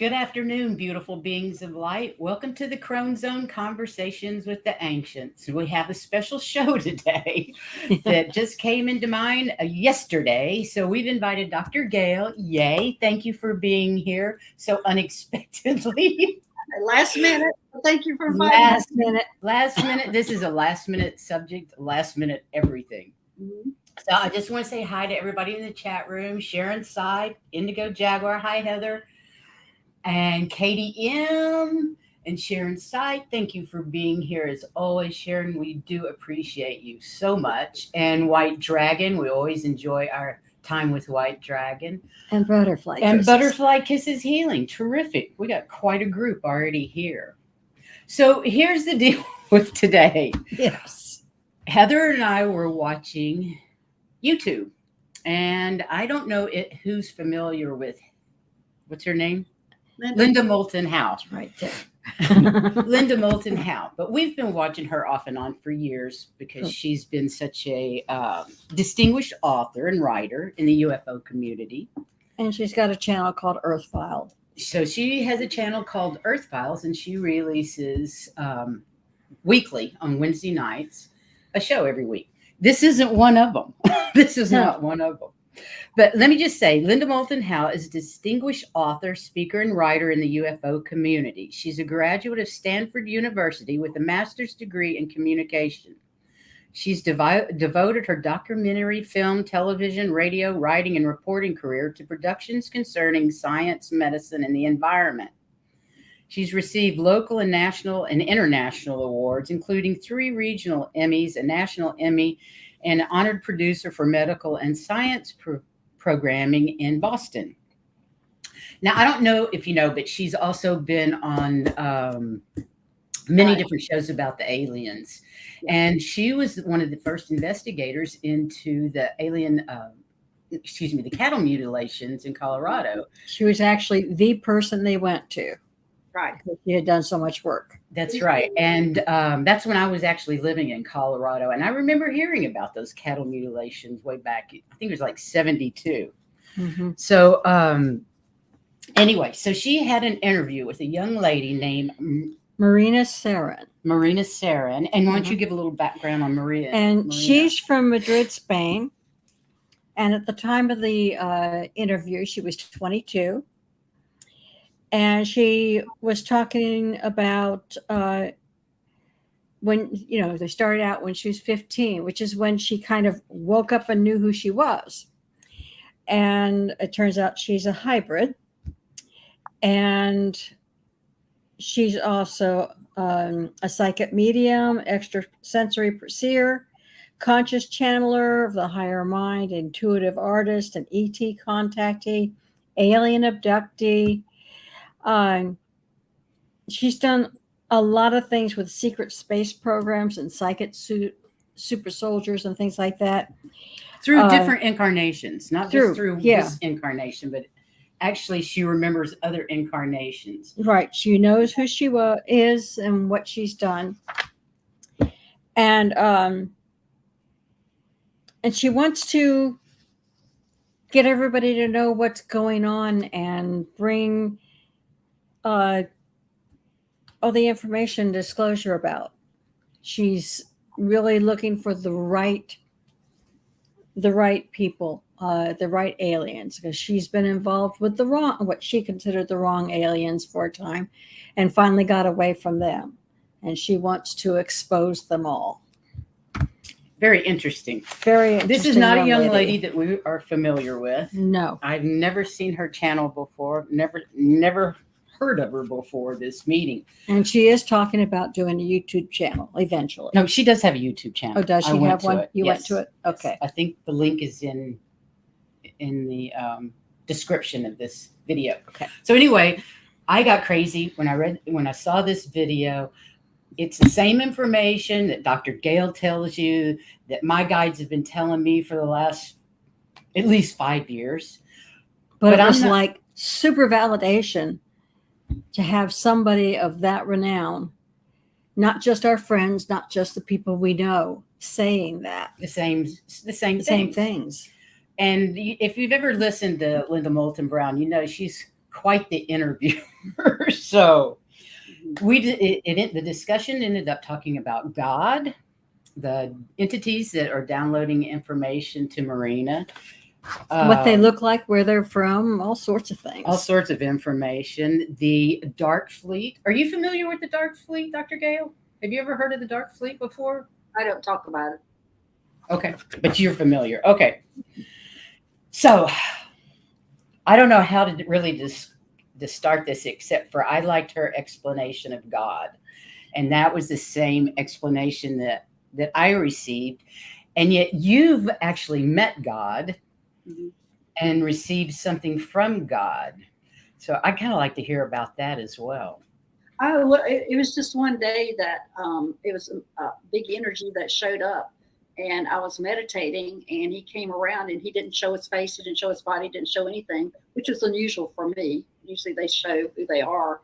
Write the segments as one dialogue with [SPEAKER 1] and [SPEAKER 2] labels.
[SPEAKER 1] Good afternoon, beautiful beings of light. Welcome to the Crone Zone Conversations with the Ancients. We have a special show today that just came into mind yesterday. So we've invited Dr. Gail. Yay. Thank you for being here so unexpectedly.
[SPEAKER 2] Last minute. Thank you for inviting me.
[SPEAKER 1] Last minute. This is a last minute subject, last minute everything.
[SPEAKER 2] Mhm.
[SPEAKER 1] So I just want to say hi to everybody in the chat room. Sharon Side, Indigo Jaguar. Hi, Heather. And Katie M. and Sharon Sight, thank you for being here as always, Sharon. We do appreciate you so much. And White Dragon, we always enjoy our time with White Dragon.
[SPEAKER 3] And Butterfly
[SPEAKER 1] And
[SPEAKER 3] Kisses.
[SPEAKER 1] Butterfly Kisses Healing. Terrific. We got quite a group already here. So here's the deal with today.
[SPEAKER 3] Yes.
[SPEAKER 1] Heather and I were watching YouTube. And I don't know who's familiar with, what's her name? Linda Moulton Howe.
[SPEAKER 3] Right there.
[SPEAKER 1] Linda Moulton Howe. But we've been watching her off and on for years because she's been such a distinguished author and writer in the UFO community.
[SPEAKER 3] And she's got a channel called Earth File.
[SPEAKER 1] So she has a channel called Earth Files, and she releases weekly on Wednesday nights a show every week. This isn't one of them. This is not one of them. But let me just say, Linda Moulton Howe is a distinguished author, speaker, and writer in the UFO community. She's a graduate of Stanford University with a master's degree in communication. She's devoted her documentary, film, television, radio, writing, and reporting career to productions concerning science, medicine, and the environment. She's received local and national and international awards, including 3 regional Emmys, a national Emmy, and honored producer for medical and science programming in Boston. Now, I don't know if you know, but she's also been on many different shows about the aliens. And she was one of the first investigators into the alien, the cattle mutilations in Colorado.
[SPEAKER 3] She was actually the person they went to.
[SPEAKER 2] Right.
[SPEAKER 3] She had done so much work.
[SPEAKER 1] That's right. And that's when I was actually living in Colorado. And I remember hearing about those cattle mutilations way back. I think it was like 72.
[SPEAKER 3] Mm-hmm.
[SPEAKER 1] So anyway, so she had an interview with a young lady named
[SPEAKER 3] Marina Seren.
[SPEAKER 1] Marina Seren. And why don't you give a little background on Marina?
[SPEAKER 3] And she's from Madrid, Spain. And at the time of the interview, she was 22. And she was talking about when, they started out when she was 15, which is when she kind of woke up and knew who she was. And it turns out she's a hybrid. And she's also a psychic medium, extrasensory seer, conscious channeler of the higher mind, intuitive artist, an ET contactee, alien abductee. She's done a lot of things with secret space programs and psychic super soldiers and things like that.
[SPEAKER 1] Through different incarnations, not just through
[SPEAKER 3] yeah.
[SPEAKER 1] this incarnation, but actually she remembers other incarnations.
[SPEAKER 3] Right. She knows who she is and what she's done. And she wants to get everybody to know what's going on and bring all the information disclosure about. She's really looking for the right people, the right aliens, because she's been involved with what she considered the wrong aliens for a time, and finally got away from them. And she wants to expose them all.
[SPEAKER 1] Very interesting.
[SPEAKER 3] Very interesting.
[SPEAKER 1] This is not a young lady that we are familiar with.
[SPEAKER 3] No.
[SPEAKER 1] I've never seen her channel before. Never heard of her before this meeting.
[SPEAKER 3] And she is talking about doing a YouTube channel eventually.
[SPEAKER 1] No, she does have a YouTube channel.
[SPEAKER 3] Oh, does she have one? You
[SPEAKER 1] Yes.
[SPEAKER 3] went to it? Okay.
[SPEAKER 1] I think the link is in the description of this video.
[SPEAKER 3] Okay.
[SPEAKER 1] So anyway, I got crazy when I saw this video. It's the same information that Dr. Gail tells you, that my guides have been telling me for the last at least 5 years.
[SPEAKER 3] But it was like super validation to have somebody of that renown, not just our friends, not just the people we know, saying that.
[SPEAKER 1] The same
[SPEAKER 3] things.
[SPEAKER 1] And if you've ever listened to Linda Moulton Brown, she's quite the interviewer. So the discussion ended up talking about God, the entities that are downloading information to Marina,
[SPEAKER 3] What they look like, where they're from, all sorts of things.
[SPEAKER 1] all sorts of information. The Dark Fleet. Are you familiar with the Dark Fleet, Dr. Gail? Have you ever heard of the Dark Fleet before?
[SPEAKER 2] I don't talk about it.
[SPEAKER 1] Okay, but you're familiar. Okay. So I don't know how to really to start this, except for I liked her explanation of God. And that was the same explanation that I received. And yet you've actually met God and received something from God. So I kind of like to hear about that as well.
[SPEAKER 2] It was just one day that it was a big energy that showed up, and I was meditating, and he came around, and he didn't show his face, he didn't show his body, didn't show anything, which was unusual for me. Usually they show who they are,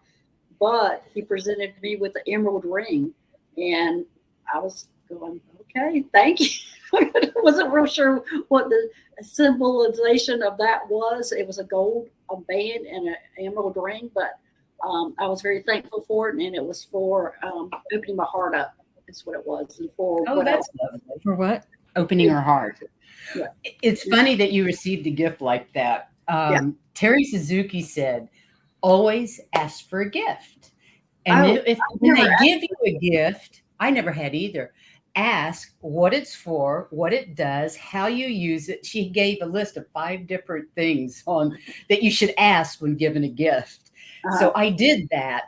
[SPEAKER 2] but he presented me with the emerald ring, and I was going, okay, thank you. I wasn't real sure what the symbolization of that was. It was a gold band and an emerald ring, but I was very thankful for it, and it was for opening my heart up. That's what it was. And for
[SPEAKER 1] That's lovely.
[SPEAKER 3] For what?
[SPEAKER 1] Opening her heart.
[SPEAKER 2] Yeah.
[SPEAKER 1] It's funny that you received a gift like that. Terry Suzuki said, always ask for a gift. And when they give you a gift, I never had either. Ask what it's for, what it does, how you use it. She gave a list of 5 different things that you should ask when given a gift. So I did that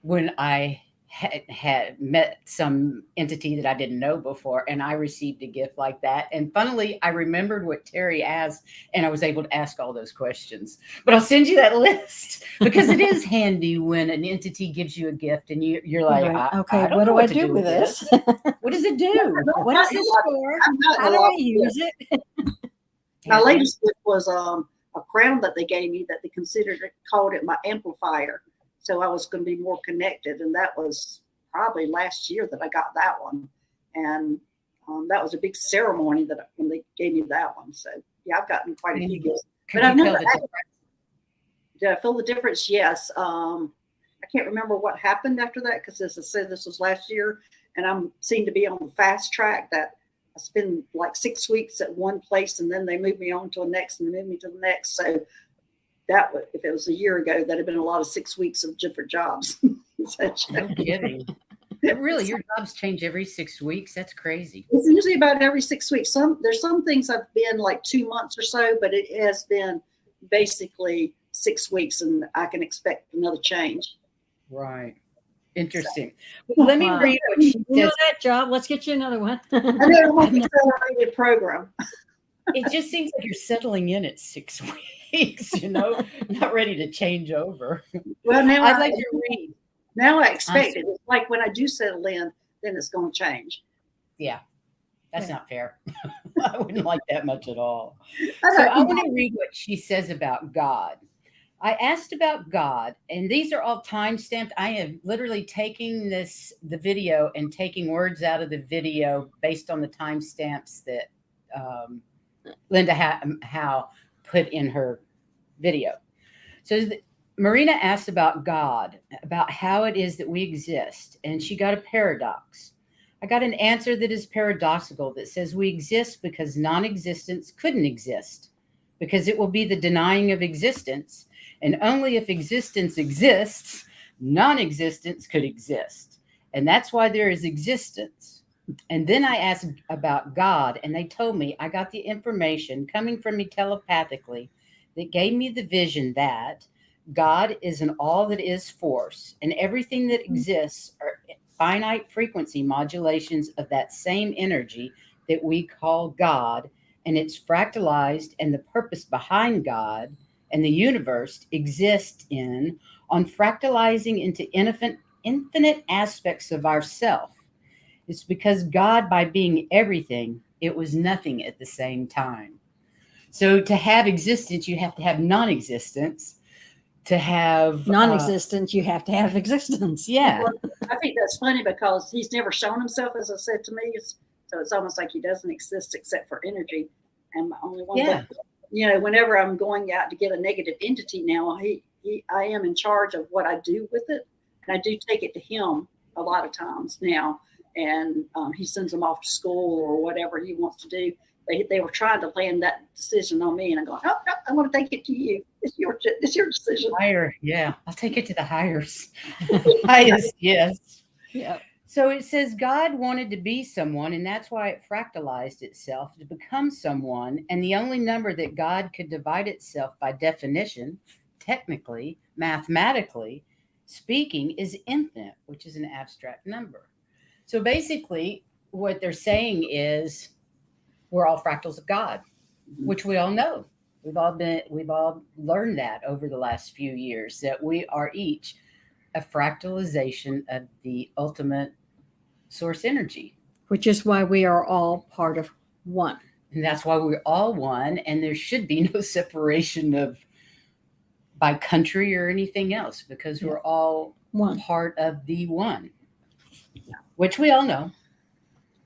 [SPEAKER 1] when I had met some entity that I didn't know before, and I received a gift like that. And funnily, I remembered what Terry asked, and I was able to ask all those questions. But I'll send you that list, because it is handy when an entity gives you a gift and you're like,
[SPEAKER 3] okay, what do I do with this?
[SPEAKER 1] What does it do?
[SPEAKER 3] What is this for? How do I use it?
[SPEAKER 2] My latest gift was a crown that they gave me that they called it my amplifier. So I was going to be more connected. And that was probably last year that I got that one. And that was a big ceremony when they gave me that one. So yeah, I've gotten quite a few gifts. But I've never did I feel the difference? Yes. I can't remember what happened after that, because as I said, this was last year, and I seem to be on the fast track that I spend like 6 weeks at one place, and then they move me on to the next, and they move me to the next. So that would, if it was a year ago, that'd have been a lot of 6 weeks of different jobs.
[SPEAKER 1] No kidding. Really, your jobs change every 6 weeks? That's crazy.
[SPEAKER 2] It's usually about every 6 weeks. There's some things I've been like 2 months or so, but it has been basically 6 weeks, and I can expect another change.
[SPEAKER 1] Right. Interesting. Well, let me read what she says.
[SPEAKER 3] You know that job? Let's get you another one.
[SPEAKER 2] I know it won't be an accelerated program.
[SPEAKER 1] It just seems like you're settling in at 6 weeks, not ready to change over.
[SPEAKER 2] Well, now
[SPEAKER 1] I'd like to read.
[SPEAKER 2] Now I expect it. It's like when I do settle in, then it's going to change.
[SPEAKER 1] Yeah, that's not fair. I wouldn't like that much at all. So I want to read what she says about God. I asked about God, and these are all time stamped. I am literally taking the video and taking words out of the video based on the timestamps that Linda Howe put in her video. So Marina asked about God, about how it is that we exist, and she got a paradox. I got an answer that is paradoxical, that says we exist because non-existence couldn't exist, because it will be the denying of existence, and only if existence exists, non-existence could exist. And that's why there is existence. And then I asked about God, and they told me I got the information coming from me telepathically that gave me the vision that God is an all that is force, and everything that exists are finite frequency modulations of that same energy that we call God, and it's fractalized, and the purpose behind God and the universe exists on fractalizing into infinite aspects of ourself. It's because God, by being everything, it was nothing at the same time. So to have existence, you have to have non-existence. To have
[SPEAKER 3] non-existence, you have to have existence.
[SPEAKER 1] Yeah.
[SPEAKER 2] Well, I think that's funny because he's never shown himself, as I said to me. So it's almost like he doesn't exist except for energy. And my only one whenever I'm going out to get a negative entity now, I am in charge of what I do with it. And I do take it to him a lot of times now. And he sends them off to school or whatever he wants to do. They were trying to land that decision on me. And I'm going, oh, no, I want to take it to you. It's your decision.
[SPEAKER 1] Higher. Yeah. I'll take it to the highest. Highest. Yes.
[SPEAKER 3] Yeah.
[SPEAKER 1] So it says God wanted to be someone, and that's why it fractalized itself to become someone. And the only number that God could divide itself by definition, technically, mathematically speaking, is infinite, which is an abstract number. So basically, what they're saying is we're all fractals of God, which we all know. We've all learned that over the last few years, that we are each a fractalization of the ultimate source energy,
[SPEAKER 3] Which is why we are all part of one.
[SPEAKER 1] and that's why we're all one, and there should be no separation of by country or anything else, because we're all
[SPEAKER 3] One.
[SPEAKER 1] part of the one, which we all know,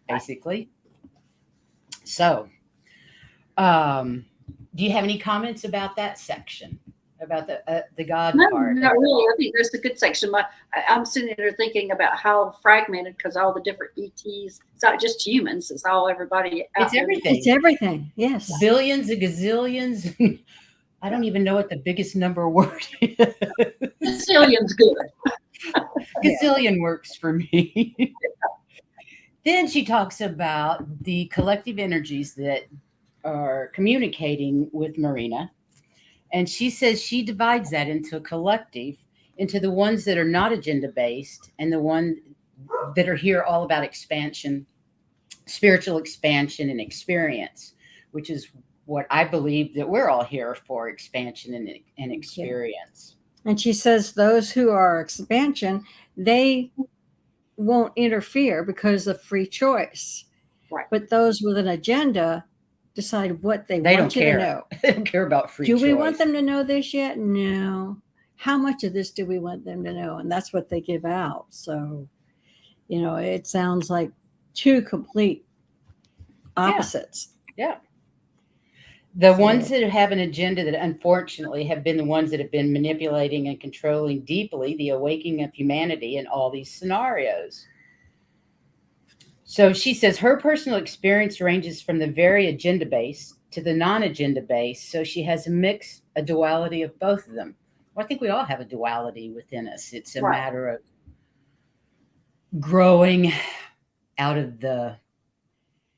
[SPEAKER 1] basically. So, do you have any comments about that section, about the God
[SPEAKER 2] No,
[SPEAKER 1] part?
[SPEAKER 2] not really. I think that's a good section. I'm sitting there thinking about how fragmented, because all the different ETs, it's not just humans, it's all everybody.
[SPEAKER 1] It's everything.
[SPEAKER 3] It's everything. Yes.
[SPEAKER 1] Billions and gazillions. I don't even know what the biggest number word is.
[SPEAKER 2] Gazillion's good.
[SPEAKER 1] Gazillion works for me. Then she talks about the collective energies that are communicating with Marina. And she says she divides that into a collective, into the ones that are not agenda based and the ones that are here all about expansion, spiritual expansion and experience, which is what I believe that we're all here for, expansion and experience.
[SPEAKER 3] And she says those who are expansion, they won't interfere because of free choice.
[SPEAKER 2] Right.
[SPEAKER 3] But those with an agenda decide what they
[SPEAKER 1] They
[SPEAKER 3] want
[SPEAKER 1] don't
[SPEAKER 3] you
[SPEAKER 1] care.
[SPEAKER 3] to know.
[SPEAKER 1] They don't care about free
[SPEAKER 3] Do
[SPEAKER 1] choice.
[SPEAKER 3] we want them to know this yet? No. How much of this do we want them to know? And that's what they give out. So, it sounds like two complete opposites.
[SPEAKER 1] Yeah. The ones that have an agenda that unfortunately have been the ones that have been manipulating and controlling deeply the awakening of humanity in all these scenarios. So she says her personal experience ranges from the very agenda based to the non-agenda based. So she has a duality of both of them. Well, I think we all have a duality within us. It's a matter of growing out of the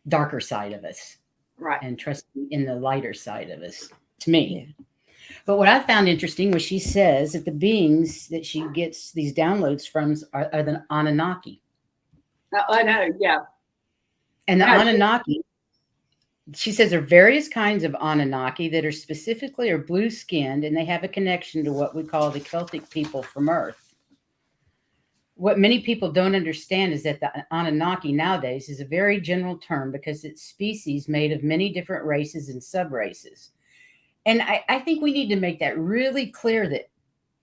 [SPEAKER 1] darker side of us.
[SPEAKER 2] Right.
[SPEAKER 1] And trusting in the lighter side of us, to me. Yeah. But what I found interesting was she says that the beings that she gets these downloads from are the Anunnaki.
[SPEAKER 2] I know, yeah.
[SPEAKER 1] And the Anunnaki, she says there are various kinds of Anunnaki that are specifically are blue-skinned, and they have a connection to what we call the Celtic people from Earth. What many people don't understand is that the Anunnaki nowadays is a very general term because it's species made of many different races and sub-races. And I think we need to make that really clear that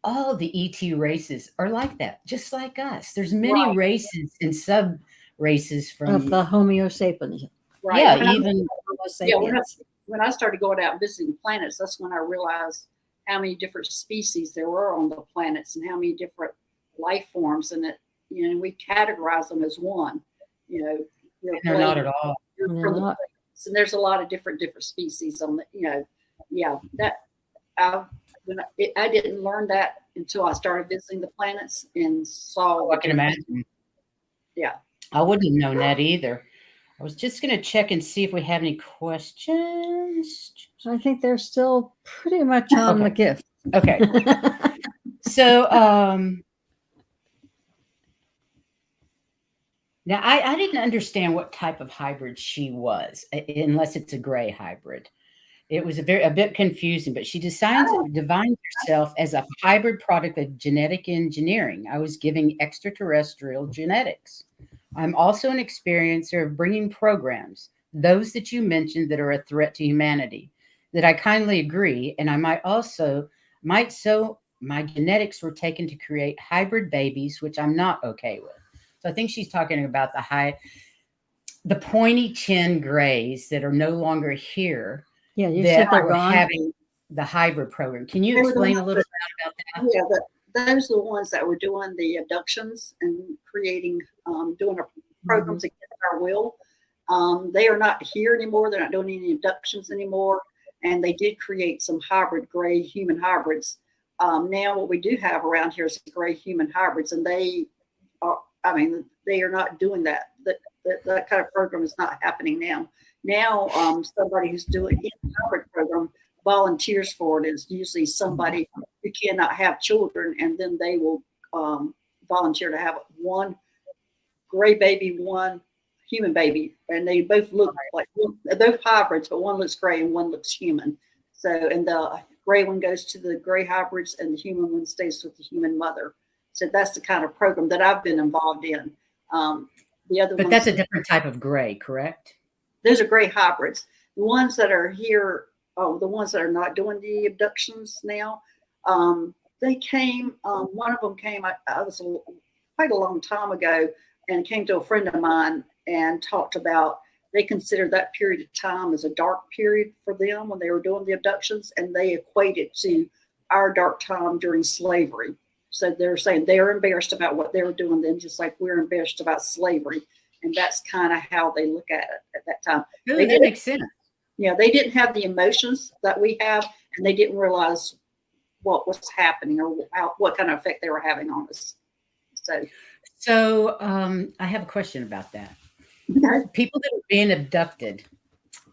[SPEAKER 1] all the ET races are like that, just like us. There's many races and sub-races from
[SPEAKER 3] the Homo sapiens.
[SPEAKER 1] Right. Yeah, even
[SPEAKER 3] Homo sapiens.
[SPEAKER 2] When I started going out and visiting planets, that's when I realized how many different species there were on the planets and how many different life forms, and that we categorize them as one.
[SPEAKER 1] They're not at all.
[SPEAKER 2] And there's a lot of different species on the. That I didn't learn that until I started visiting the planets and saw.
[SPEAKER 1] I can imagine.
[SPEAKER 2] Yeah,
[SPEAKER 1] I wouldn't have known that either. I was just going to check and see if we have any questions.
[SPEAKER 3] So I think they're still pretty much on the gift.
[SPEAKER 1] Okay. So, now, I didn't understand what type of hybrid she was, unless it's a gray hybrid. It was a bit confusing, but she defines herself as a hybrid product of genetic engineering. I was giving extraterrestrial genetics. I'm also an experiencer of bringing programs, those that you mentioned that are a threat to humanity, that I kindly agree, and I might so my genetics were taken to create hybrid babies, which I'm not okay with. So I think she's talking about the pointy chin grays that are no longer here
[SPEAKER 3] Yeah, you
[SPEAKER 1] that
[SPEAKER 3] said they're
[SPEAKER 1] are
[SPEAKER 3] gone.
[SPEAKER 1] having the hybrid program. Can you
[SPEAKER 2] They were the
[SPEAKER 1] explain a
[SPEAKER 2] ones
[SPEAKER 1] little bit about that?
[SPEAKER 2] Yeah, those are the ones that were doing the abductions and creating, doing programs against our will. They are not here anymore. They're not doing any abductions anymore. And they did create some hybrid gray human hybrids. Now what we do have around here is gray human hybrids, and they are, they are not doing that. That kind of program is not happening now. Now, somebody who's doing the hybrid program volunteers for it. Is usually somebody who cannot have children, and then they will volunteer to have one gray baby, one human baby, and they both look like they're both hybrids, but one looks gray and one looks human. So, and the gray one goes to the gray hybrids, and the human one stays with the human mother. So that's the kind of program that I've been involved in. The other,
[SPEAKER 1] but that's a different type of gray, correct?
[SPEAKER 2] Those are gray hybrids. The ones that are here, the ones that are not doing the abductions now, they came. One of them came. I was quite a long time ago, and came to a friend of mine and talked about they considered that period of time as a dark period for them when they were doing the abductions, and they equate it to our dark time during slavery. So they're saying they're embarrassed about what they were doing then, just like we're embarrassed about slavery. And that's kind of how they look at it at that time.
[SPEAKER 1] Really, that makes sense.
[SPEAKER 2] Yeah, they didn't have the emotions that we have, and they didn't realize what was happening or what kind of effect they were having on us. So
[SPEAKER 1] I have a question about that.
[SPEAKER 2] Okay.
[SPEAKER 1] People that are being abducted,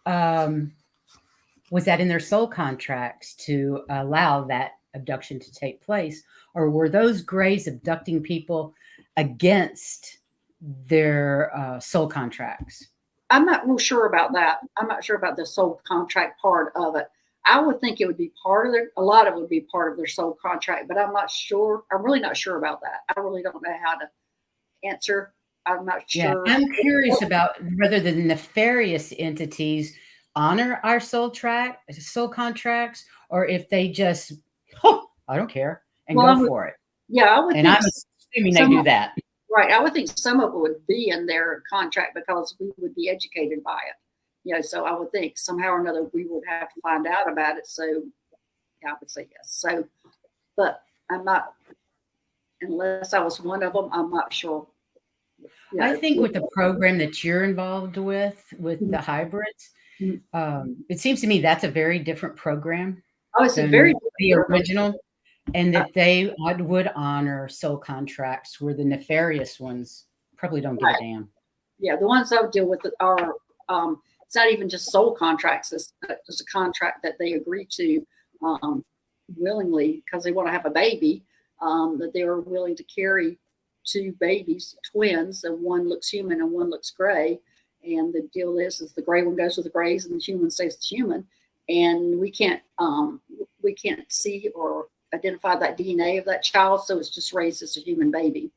[SPEAKER 1] was that in their soul contracts to allow that abduction to take place, or were those grays abducting people against their soul contracts?
[SPEAKER 2] I'm not real sure about that. I'm not sure about the soul contract part of it. I would think it would be part of a lot of it would be part of their soul contract, but I'm not sure. I'm really not sure about that. I really don't know how to answer. I'm not sure.
[SPEAKER 1] Yeah, I'm curious about whether the nefarious entities honor our soul contracts, or if they just, I don't care, and go for it.
[SPEAKER 2] Yeah, I would.
[SPEAKER 1] And I'm assuming they do that.
[SPEAKER 2] Right. I would think some of it would be in their contract because we would be educated by it. You know, so I would think somehow or another we would have to find out about it. So yeah, I would say yes. So, but I'm not, unless I was one of them, I'm not sure.
[SPEAKER 1] Yeah, I think with the program that you're involved with the hybrids, it seems to me that's a very different program.
[SPEAKER 2] Oh, it's a very
[SPEAKER 1] the original, and that they would honor soul contracts, where the nefarious ones probably don't give a damn.
[SPEAKER 2] Yeah, the ones I would deal with are it's not even just soul contracts. It's just a contract that they agree to willingly because they want to have a baby, that they are willing to carry two babies, twins, and one looks human and one looks gray. And the deal is the gray one goes with the grays and the human stays the human. And we can't see or identify that DNA of that child, so it's just raised as a human baby.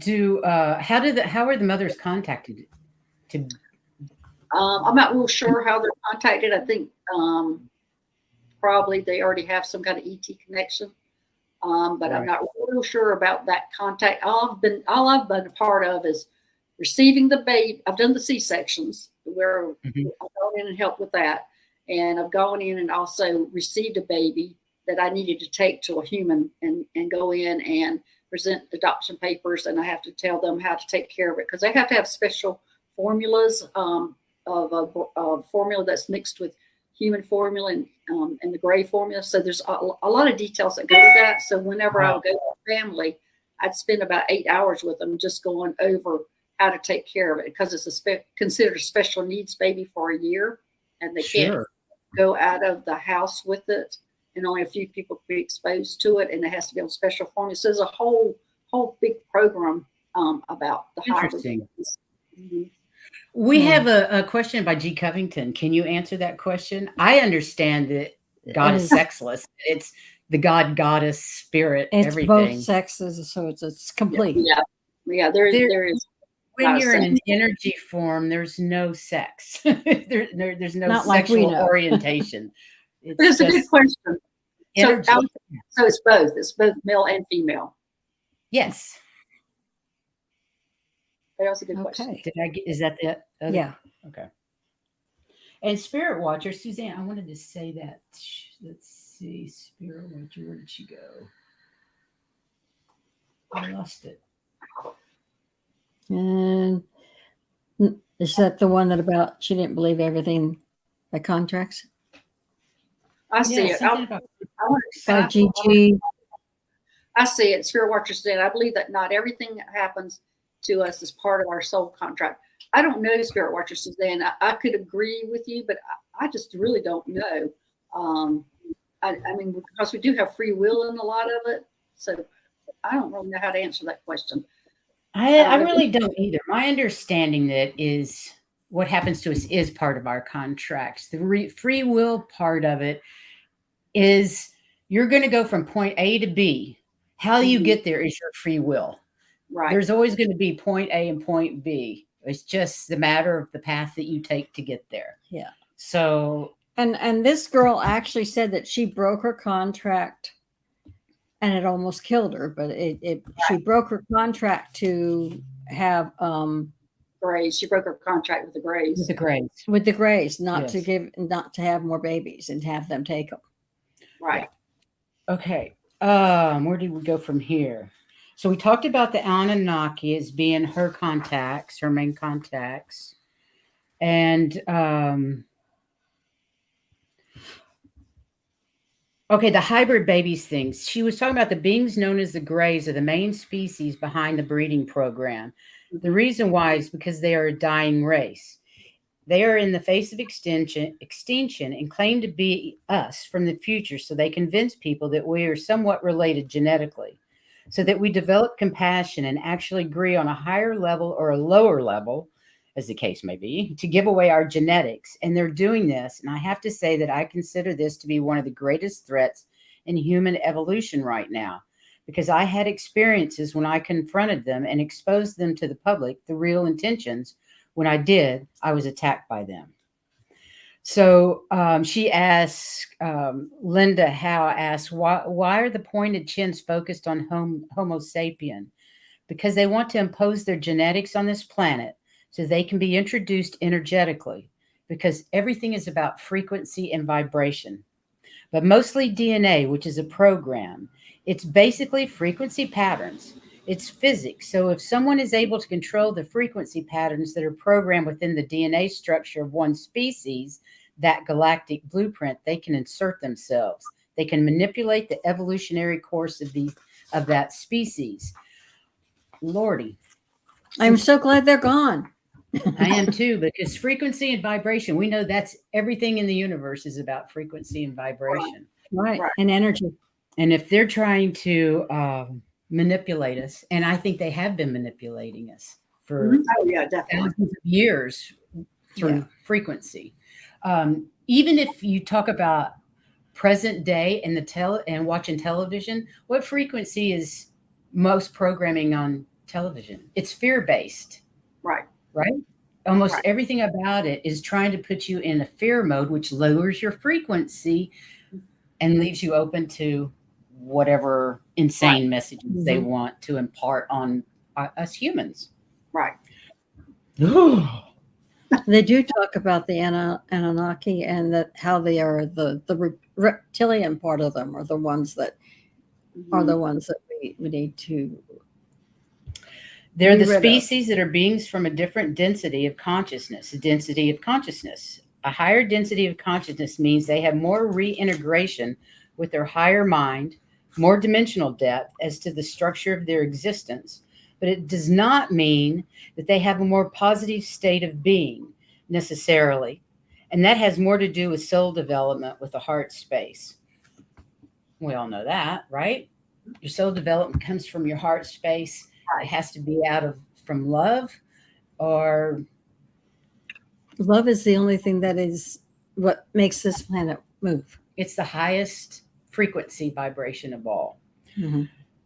[SPEAKER 1] How are the mothers contacted?
[SPEAKER 2] I'm not real sure how they're contacted. I think probably they already have some kind of ET connection, but right. I'm not real sure about that contact. All I've been a part of is receiving the baby. I've done the C-sections where I've gone in and helped with that, and I've gone in and also received a baby that I needed to take to a human and go in and present adoption papers, and I have to tell them how to take care of it because they have to have special formulas of a formula that's mixed with human formula and the gray formula. So there's a lot of details that go with that. So whenever I would go to a family, I'd spend about 8 hours with them just going over how to take care of it because it's considered a special needs baby for a year, and they can't go out of the house with it, and only a few people can be exposed to it, and it has to be on special formula. So there's a whole big program about the
[SPEAKER 1] Interesting. We have a question by G. Covington. Can you answer that question? I understand that God is sexless. It's the God, goddess, spirit,
[SPEAKER 3] it's
[SPEAKER 1] everything.
[SPEAKER 3] Both sexes, so it's complete.
[SPEAKER 2] Yeah. There is.
[SPEAKER 1] When you're in an energy form, there's no sex. There's no
[SPEAKER 3] Not
[SPEAKER 1] sexual orientation.
[SPEAKER 2] It's a good question.
[SPEAKER 1] Energy.
[SPEAKER 2] So it's both. It's both male and female.
[SPEAKER 1] Yes.
[SPEAKER 2] That was a good question.
[SPEAKER 1] Did I get? Is that the?
[SPEAKER 3] Yeah.
[SPEAKER 1] Okay. And Spirit Watcher, Suzanne, I wanted to say that. Let's see. Spirit Watcher, where did she go? I lost it.
[SPEAKER 3] And is that the one that about she didn't believe everything by contracts?
[SPEAKER 2] I see
[SPEAKER 1] Yeah,
[SPEAKER 2] it.
[SPEAKER 1] something about
[SPEAKER 3] By GG.
[SPEAKER 2] I see it. Spirit Watcher said, I believe that not everything that happens to us is part of our soul contract. I don't know, Spirit Watcher Suzanne. I could agree with you, but I just really don't know. I mean, because we do have free will in a lot of it. So I don't really know how to answer that question.
[SPEAKER 1] I really don't either. My understanding that is what happens to us is part of our contracts. The free will part of it is you're going to go from point A to B. How you get there is your free will.
[SPEAKER 2] Right.
[SPEAKER 1] There's always going to be point A and point B. It's just the matter of the path that you take to get there.
[SPEAKER 3] Yeah.
[SPEAKER 1] So,
[SPEAKER 3] and this girl actually said that she broke her contract and it almost killed her, but she broke her contract to have
[SPEAKER 2] Grays. She broke her contract with the Grays.
[SPEAKER 1] With the
[SPEAKER 3] Grays, not to have more babies and have them take them.
[SPEAKER 2] Right.
[SPEAKER 1] Yeah. Okay. Where do we go from here? So we talked about the Anunnaki as being her contacts, her main contacts. And okay, the hybrid babies things. She was talking about the beings known as the Greys are the main species behind the breeding program. The reason why is because they are a dying race. They are in the face of extinction and claim to be us from the future, so they convince people that we are somewhat related genetically, so that we develop compassion and actually agree on a higher level or a lower level, as the case may be, to give away our genetics. And they're doing this. And I have to say that I consider this to be one of the greatest threats in human evolution right now, because I had experiences when I confronted them and exposed them to the public, the real intentions. When I did, I was attacked by them. So she asked, Linda Howe asked, why are the pointed chins focused on Homo sapien? Because they want to impose their genetics on this planet so they can be introduced energetically, because everything is about frequency and vibration, but mostly DNA, which is a program. It's basically frequency patterns. It's physics. So if someone is able to control the frequency patterns that are programmed within the DNA structure of one species, that galactic blueprint, they can insert themselves. They can manipulate the evolutionary course of that species. Lordy.
[SPEAKER 3] I'm so glad they're gone.
[SPEAKER 1] I am too, because frequency and vibration, we know that's everything in the universe is about frequency and vibration.
[SPEAKER 3] Right. And energy.
[SPEAKER 1] And if they're trying to manipulate us, and I think they have been manipulating us for thousands of years through frequency. Even if you talk about present day and and watching television, what frequency is most programming on television? It's fear-based. Right? Almost everything about it is trying to put you in a fear mode, which lowers your frequency and leaves you open to whatever insane messages they want to impart on us humans.
[SPEAKER 2] Right.
[SPEAKER 3] They do talk about the Anunnaki and how they are the reptilian part of them are the ones that are the ones that we need to.
[SPEAKER 1] They're the species that are beings from a different density of consciousness. A higher density of consciousness means they have more reintegration with their higher mind, more dimensional depth as to the structure of their existence. But it does not mean that they have a more positive state of being necessarily. And that has more to do with soul development with the heart space. We all know that, right? Your soul development comes from your heart space. It has to be from love, or
[SPEAKER 3] love is the only thing that is what makes this planet move.
[SPEAKER 1] It's the highest frequency vibration of all.
[SPEAKER 3] Mm-hmm.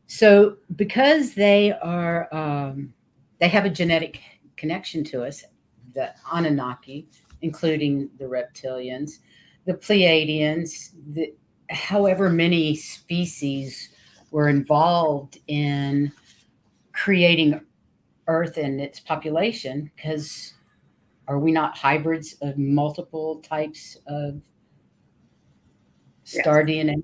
[SPEAKER 1] So because they are, they have a genetic connection to us, the Anunnaki, including the reptilians, the Pleiadians, however many species were involved in creating Earth and its population, because are we not hybrids of multiple types of star DNA?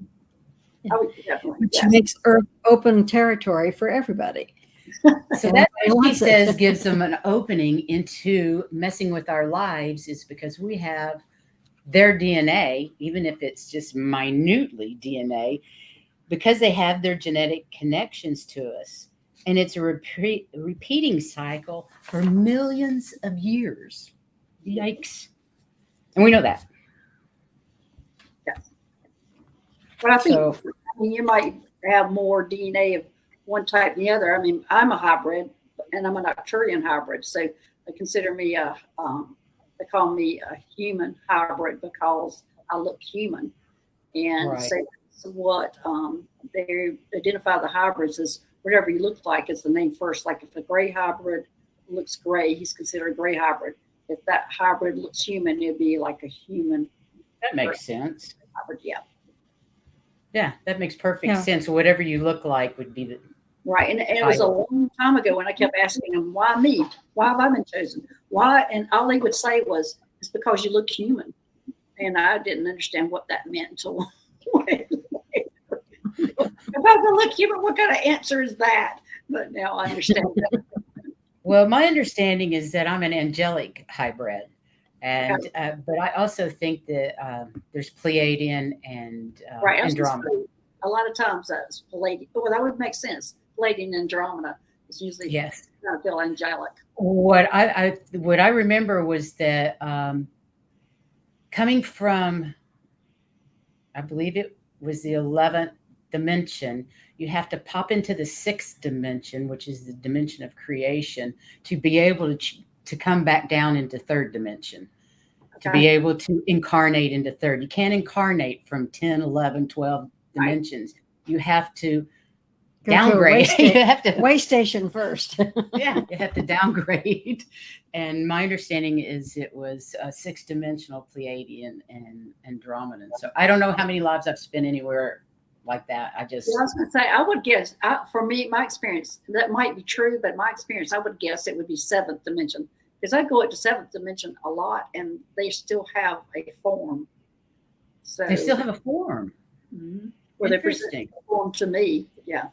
[SPEAKER 2] Oh, definitely.
[SPEAKER 3] Which
[SPEAKER 2] Yes.
[SPEAKER 3] makes Earth open territory for everybody.
[SPEAKER 1] So that's what she
[SPEAKER 3] wants it.
[SPEAKER 1] says gives them an opening into messing with our lives, is because we have their DNA, even if it's just minutely DNA, because they have their genetic connections to us. And it's a repeating cycle for millions of years. Yikes. And we know that.
[SPEAKER 2] Yes. But I think
[SPEAKER 1] So,
[SPEAKER 2] you might have more DNA of one type than the other. I mean, I'm a hybrid, and I'm a Arcturian hybrid, so they consider me they call me a human hybrid because I look human. And
[SPEAKER 1] right.
[SPEAKER 2] so that's what they identify the hybrids as whatever you look like is the name first. Like if a gray hybrid looks gray, he's considered a gray hybrid. If that hybrid looks human, it'd be like a human.
[SPEAKER 1] That makes sense.
[SPEAKER 2] Hybrid, yeah.
[SPEAKER 1] Yeah, that makes perfect sense. Whatever you look like would be the
[SPEAKER 2] right. And it was a long time ago when I kept asking him, why me? Why have I been chosen? Why? And all he would say was, it's because you look human. And I didn't understand what that meant until way later. If I can look human, what kind of answer is that? But now I understand that.
[SPEAKER 1] Well, my understanding is that I'm an angelic hybrid. And but I also think that there's Pleiadian and
[SPEAKER 2] right.
[SPEAKER 1] Andromeda.
[SPEAKER 2] A lot of times that's Pleiadian. Well, that would make sense. Pleiadian and Andromeda is usually kind of feel angelic.
[SPEAKER 1] What I remember was that coming from, I believe it was the 11th dimension, you have to pop into the 6th dimension, which is the dimension of creation, to be able to come back down into 3rd dimension, to be able to incarnate into 3rd. You can't incarnate from 10, 11, 12 dimensions. Right. You have to downgrade. You have to
[SPEAKER 3] way station first.
[SPEAKER 1] Yeah, you have to downgrade. And my understanding is it was a 6-dimensional Pleiadian and Andromedan. So I don't know how many lives I've spent anywhere like that. I was
[SPEAKER 2] going to say, I would guess, for me, my experience, that might be true, but my experience, I would guess it would be 7th dimension. Because I go up to 7th dimension a lot, and they still have a form. So
[SPEAKER 1] they still have a form.
[SPEAKER 2] Mm-hmm. Where they present a form to me, yeah.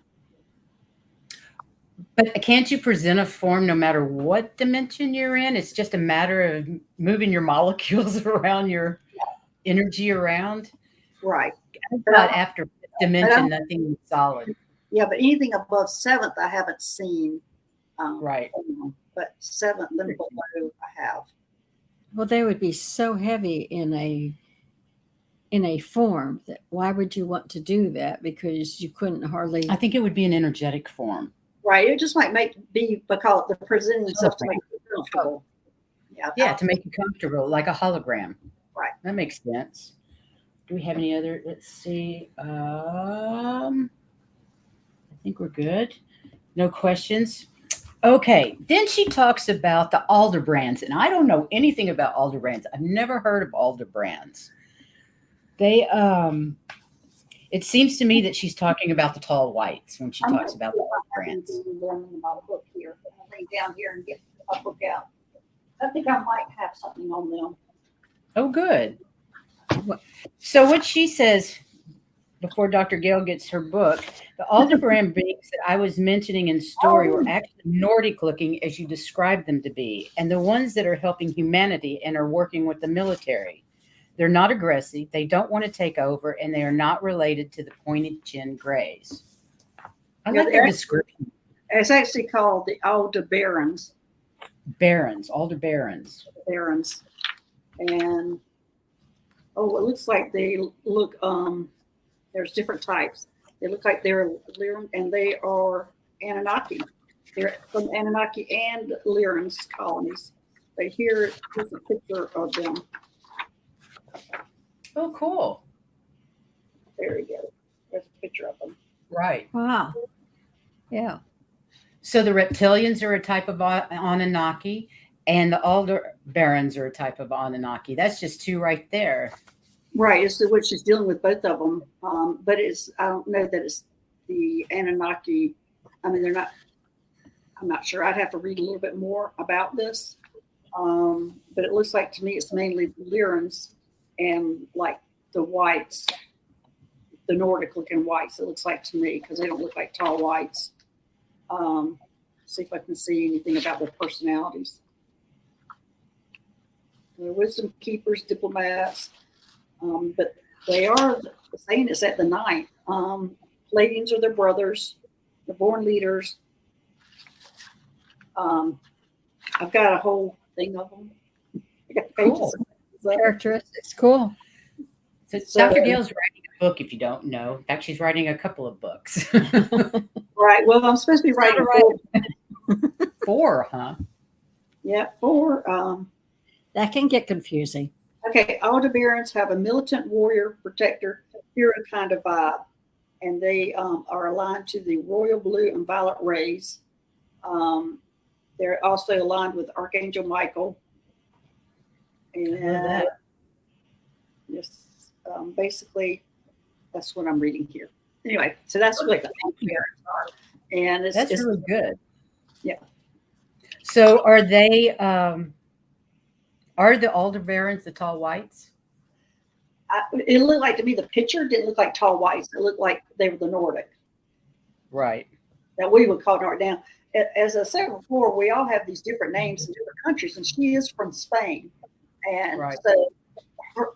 [SPEAKER 1] But can't you present a form no matter what dimension you're in? It's just a matter of moving your molecules around, your energy around.
[SPEAKER 2] Right.
[SPEAKER 1] But after 5th dimension, nothing is solid.
[SPEAKER 2] Yeah, but anything above 7th, I haven't seen.
[SPEAKER 1] Right.
[SPEAKER 2] But 7th and below, I have.
[SPEAKER 3] Well, they would be so heavy in a form that why would you want to do that? Because you couldn't hardly.
[SPEAKER 1] I think it would be an energetic form.
[SPEAKER 2] Right. It just might because they're presenting themselves to make you comfortable.
[SPEAKER 1] Yeah, to make you comfortable, like a hologram.
[SPEAKER 2] Right.
[SPEAKER 1] That makes sense. Do we have any other? Let's see. I think we're good. No questions. Okay. Then she talks about the Alderbrans, and I don't know anything about Alderbrans. I've never heard of Alderbrans. They it seems to me that she's talking about the tall whites when she talks about the Alderbrans.
[SPEAKER 2] I'll bring down here and get a book out. I think I might have something on them.
[SPEAKER 1] Oh, good. So what she says before Dr. Gail gets her book, the Aldebaran beings that I was mentioning in story were actually Nordic looking as you described them to be, and the ones that are helping humanity and are working with the military. They're not aggressive. They don't want to take over, and they are not related to the pointed chin grays. I like their description.
[SPEAKER 2] It's actually called the Aldebarans.
[SPEAKER 1] Aldebarans.
[SPEAKER 2] Barons. And it looks like they look there's different types. They look like they're Lyran, and they are Anunnaki. They're from Anunnaki and Lyran's colonies. But here's a picture of them.
[SPEAKER 1] Oh, cool.
[SPEAKER 2] There you go. There's a picture of them.
[SPEAKER 1] Right.
[SPEAKER 3] Wow. Yeah.
[SPEAKER 1] So the reptilians are a type of Anunnaki, and the Aldebarans are a type of Anunnaki. That's just two right there.
[SPEAKER 2] Right. It's what she's dealing with, both of them. But I don't know that it's the Anunnaki. I mean, I'm not sure. I'd have to read a little bit more about this. But it looks like to me it's mainly Lyrans and like the whites, the Nordic looking whites. It looks like to me because they don't look like tall whites. See if I can see anything about their personalities. They're wisdom keepers, diplomats, but they are saying it's at the ninth. Pleiadians are their brothers. They're born leaders. I've got a whole thing of them.
[SPEAKER 1] Cool.
[SPEAKER 3] Characteristics. Cool.
[SPEAKER 1] So Dr. Gail's writing a book, if you don't know. In fact, she's writing a couple of books.
[SPEAKER 2] Right. Well, I'm supposed to be writing 4.
[SPEAKER 1] 4, huh?
[SPEAKER 2] Yeah, 4.
[SPEAKER 3] That can get confusing.
[SPEAKER 2] Okay, Aldebarans have a militant warrior, protector, hero kind of vibe, and they are aligned to the royal blue and violet rays. They're also aligned with Archangel Michael. And yes, basically, that's what I'm reading here. Anyway, so that's what the Aldebarans are, and
[SPEAKER 1] That's really good.
[SPEAKER 2] Yeah.
[SPEAKER 1] So are they? Are the Aldebarans the tall whites?
[SPEAKER 2] It looked like to me the picture didn't look like tall whites. It looked like they were the Nordic.
[SPEAKER 1] Right.
[SPEAKER 2] That we would call Nordic. Now, as I said before, we all have these different names in different countries, and she is from Spain, and
[SPEAKER 1] Right.
[SPEAKER 2] so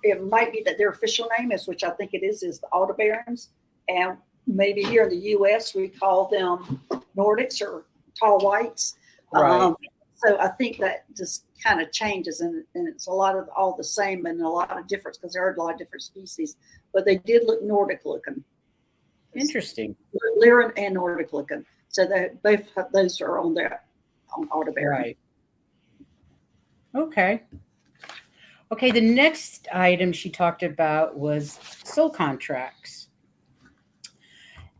[SPEAKER 2] it might be that their official name is, which I think it is the Aldebarans, and maybe here in the U.S. we call them Nordics or tall whites.
[SPEAKER 1] Right.
[SPEAKER 2] So I think that just kind of changes, and it's a lot of all the same and a lot of difference because there are a lot of different species, but they did look Nordic looking.
[SPEAKER 1] Interesting.
[SPEAKER 2] Lyran and Nordic looking. So that both of those are on there on Aldebaran.
[SPEAKER 1] Right. Okay. Okay, the next item she talked about was soul contracts.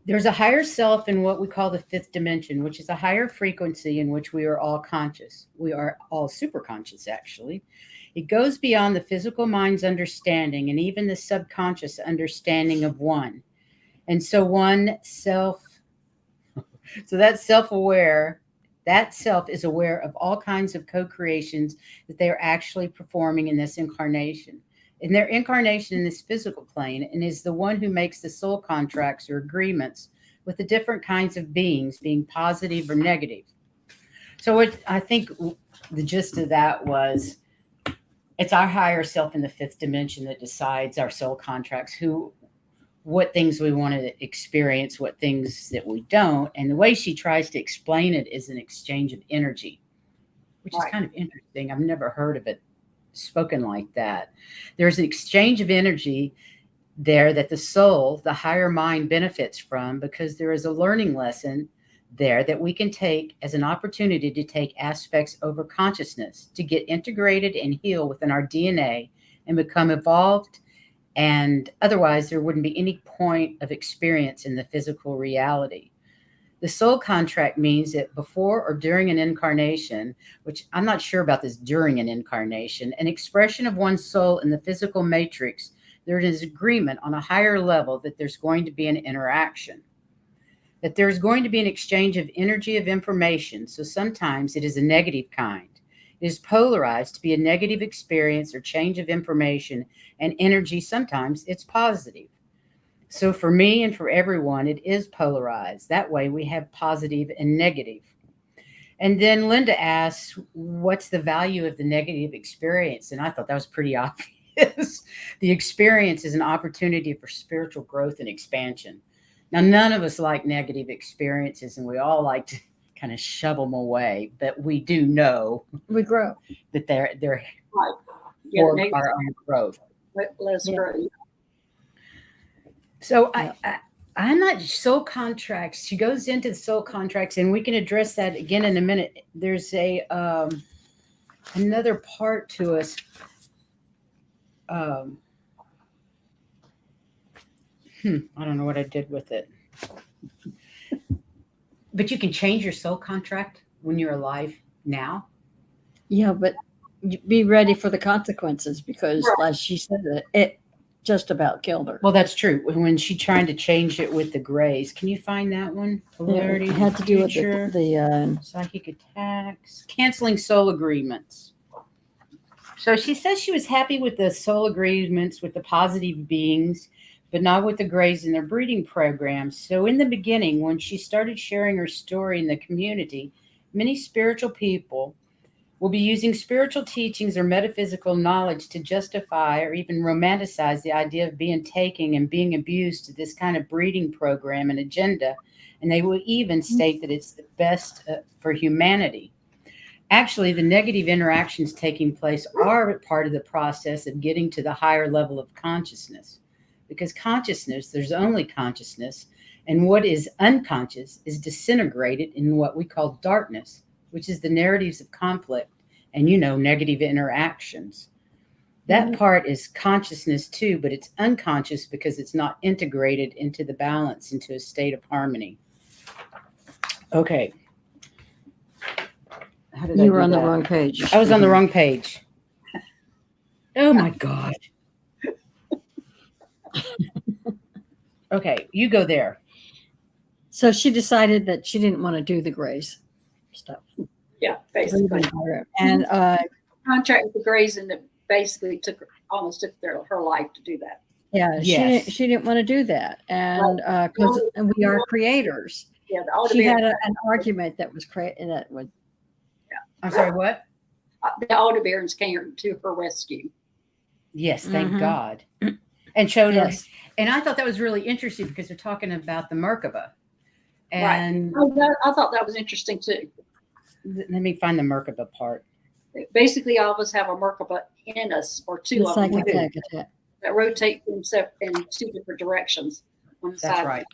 [SPEAKER 1] There's a higher self in what we call the 5th dimension, which is a higher frequency in which we are all conscious. We are all super conscious, actually. It goes beyond the physical mind's understanding and even the subconscious understanding of one. And so that self-aware, that self is aware of all kinds of co-creations that they are actually performing in this incarnation. In their incarnation in this physical plane, and is the one who makes the soul contracts or agreements with the different kinds of beings, being positive or negative. So I think the gist of that was it's our higher self in the 5th dimension that decides our soul contracts, what things we want to experience, what things that we don't. And the way she tries to explain it is an exchange of energy, which is kind of interesting. I've never heard of it spoken like that. There's an exchange of energy there that the soul, the higher mind, benefits from, because there is a learning lesson there that we can take as an opportunity to take aspects over consciousness, to get integrated and heal within our DNA and become evolved. And otherwise, there wouldn't be any point of experience in the physical reality. The soul contract means that before or during an incarnation, which I'm not sure about this during an incarnation, an expression of one's soul in the physical matrix, there is agreement on a higher level that there's going to be an interaction, that there's going to be an exchange of energy of information. So sometimes it is a negative kind. It is polarized to be a negative experience or change of information and energy. Sometimes it's positive. So for me and for everyone, it is polarized. That way we have positive and negative. And then Linda asks, what's the value of the negative experience? And I thought that was pretty obvious. The experience is an opportunity for spiritual growth and expansion. Now, none of us like negative experiences, and we all like to kind of shove them away, but we do know
[SPEAKER 3] we grow
[SPEAKER 1] that they're
[SPEAKER 2] Right.
[SPEAKER 1] for our own growth.
[SPEAKER 2] Let's grow.
[SPEAKER 1] So I'm not soul contracts. She goes into the soul contracts, and we can address that again in a minute. There's a another part to us. I don't know what I did with it. But you can change your soul contract when you're alive now.
[SPEAKER 3] Yeah, but be ready for the consequences because, as she said, it just about killed her.
[SPEAKER 1] Well, that's true. When she tried to change it with the grays, can you find that one? Polarity.
[SPEAKER 3] It had to do with
[SPEAKER 1] the
[SPEAKER 3] the
[SPEAKER 1] psychic attacks, canceling soul agreements. So she says she was happy with the soul agreements with the positive beings, but not with the Greys in their breeding programs. So in the beginning, when she started sharing her story in the community, many spiritual people will be using spiritual teachings or metaphysical knowledge to justify or even romanticize the idea of being taken and being abused to this kind of breeding program and agenda. And they will even state that it's the best for humanity. Actually, the negative interactions taking place are part of the process of getting to the higher level of consciousness. Because consciousness, there's only consciousness, and what is unconscious is disintegrated in what we call darkness, which is the narratives of conflict and, negative interactions. That part is consciousness too, but it's unconscious because it's not integrated into the balance, into a state of harmony. Okay. How did
[SPEAKER 3] You were on the wrong page.
[SPEAKER 1] I was on the wrong page. Oh my God. Okay, you go there.
[SPEAKER 3] So she decided that she didn't want to do the Greys stuff.
[SPEAKER 2] Yeah, basically.
[SPEAKER 3] And
[SPEAKER 2] contract with the Greys, and it basically almost took her life to do that.
[SPEAKER 3] yeah,
[SPEAKER 1] Yes.
[SPEAKER 3] she didn't want to do that. And because we are creators.
[SPEAKER 2] Yeah,
[SPEAKER 3] She had an argument that was that would.
[SPEAKER 1] I'm sorry, what?
[SPEAKER 2] The Aldebarans came to her rescue.
[SPEAKER 1] Yes, thank God. And showed
[SPEAKER 3] Yes.
[SPEAKER 1] us. And I thought that was really interesting because they're talking about the Merkaba. And
[SPEAKER 2] right. I thought that was interesting too.
[SPEAKER 1] Let me find the Merkaba part.
[SPEAKER 2] Basically, all of us have a Merkaba in us, or two of them that rotate themselves in two different directions.
[SPEAKER 1] That's right.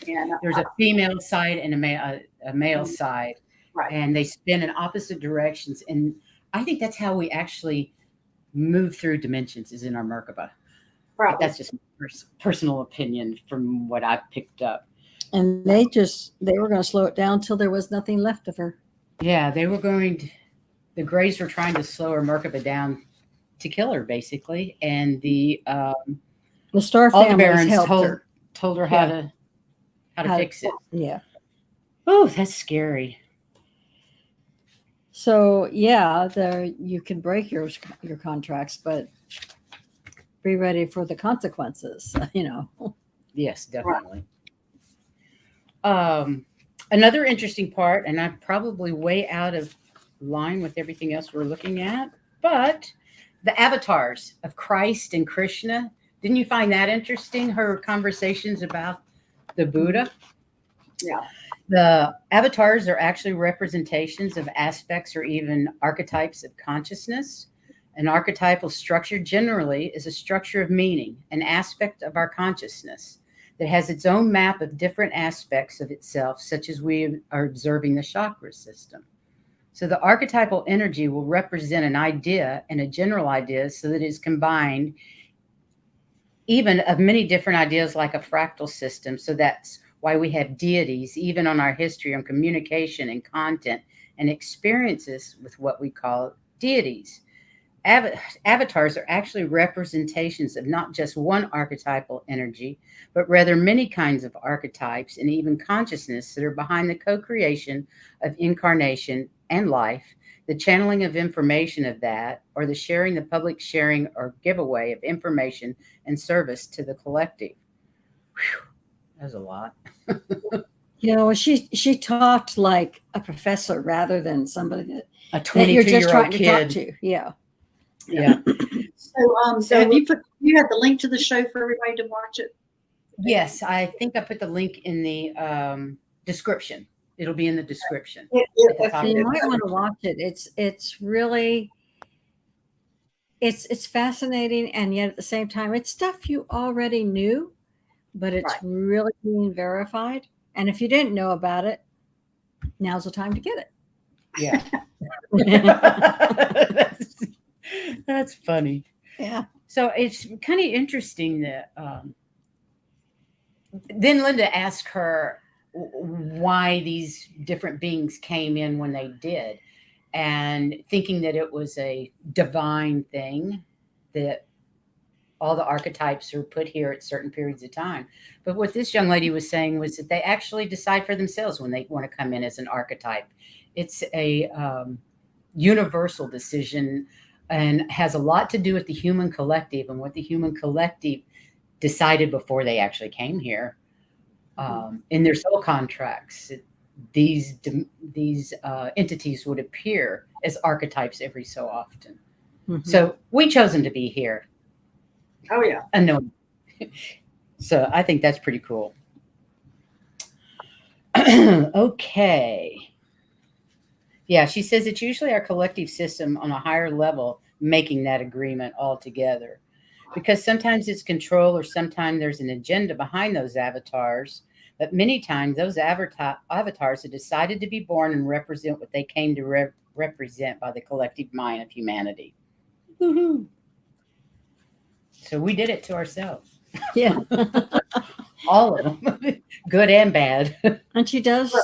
[SPEAKER 2] And
[SPEAKER 1] there's a female side and a male side.
[SPEAKER 2] Right.
[SPEAKER 1] And they spin in opposite directions. And I think that's how we actually move through dimensions, is in our Merkaba. Right. That's just my personal opinion from what I picked up.
[SPEAKER 3] And they were going to slow it down till there was nothing left of her.
[SPEAKER 1] Yeah, the Greys were trying to slow her Merkaba down to kill her, basically. And the
[SPEAKER 3] Star families
[SPEAKER 1] told her how to fix it.
[SPEAKER 3] Yeah.
[SPEAKER 1] Oh, that's scary.
[SPEAKER 3] So yeah, you can break your contracts, but be ready for the consequences.
[SPEAKER 1] Yes, definitely. Another interesting part, and I'm probably way out of line with everything else we're looking at, but the avatars of Christ and Krishna. Didn't you find that interesting? Her conversations about the Buddha.
[SPEAKER 2] Yeah.
[SPEAKER 1] The avatars are actually representations of aspects or even archetypes of consciousness. An archetypal structure generally is a structure of meaning, an aspect of our consciousness that has its own map of different aspects of itself, such as we are observing the chakra system. So the archetypal energy will represent an idea and a general idea so that it is combined even of many different ideas like a fractal system. So that's why we have deities, even on our history on communication and content and experiences with what we call deities. Avatars are actually representations of not just one archetypal energy, but rather many kinds of archetypes and even consciousness that are behind the co-creation of incarnation and life, the channeling of information of that, or the public sharing or giveaway of information and service to the collective. Whew. That was a lot.
[SPEAKER 3] She talked like a professor rather than somebody that
[SPEAKER 1] a 22-year-old kid.
[SPEAKER 3] To talk to. Yeah.
[SPEAKER 2] So have you had the link to the show for everybody to watch it?
[SPEAKER 1] Yes, I think I put the link in the description. It'll be in the description.
[SPEAKER 3] You might want to watch it. It's really it's fascinating, and yet at the same time, it's stuff you already knew, but it's really being verified. And if you didn't know about it, now's the time to get it.
[SPEAKER 1] Yeah. That's funny.
[SPEAKER 3] Yeah.
[SPEAKER 1] So it's kind of interesting that then Linda asked her why these different beings came in when they did, and thinking that it was a divine thing, that all the archetypes are put here at certain periods of time. But what this young lady was saying was that they actually decide for themselves when they want to come in as an archetype. It's a universal decision and has a lot to do with the human collective and what the human collective decided before they actually came here. In their soul contracts, these entities would appear as archetypes every so often.
[SPEAKER 3] Mhm.
[SPEAKER 1] So we chosen to be here.
[SPEAKER 2] Oh yeah.
[SPEAKER 1] Unknown. So I think that's pretty cool. Okay. Yeah, she says it's usually our collective system on a higher level making that agreement all together. Because sometimes it's control, or sometimes there's an agenda behind those avatars. But many times those avatars have decided to be born and represent what they came to represent by the collective mind of humanity. Woohoo! So we did it to ourselves.
[SPEAKER 3] Yeah.
[SPEAKER 1] All of them, good and bad.
[SPEAKER 3] And she does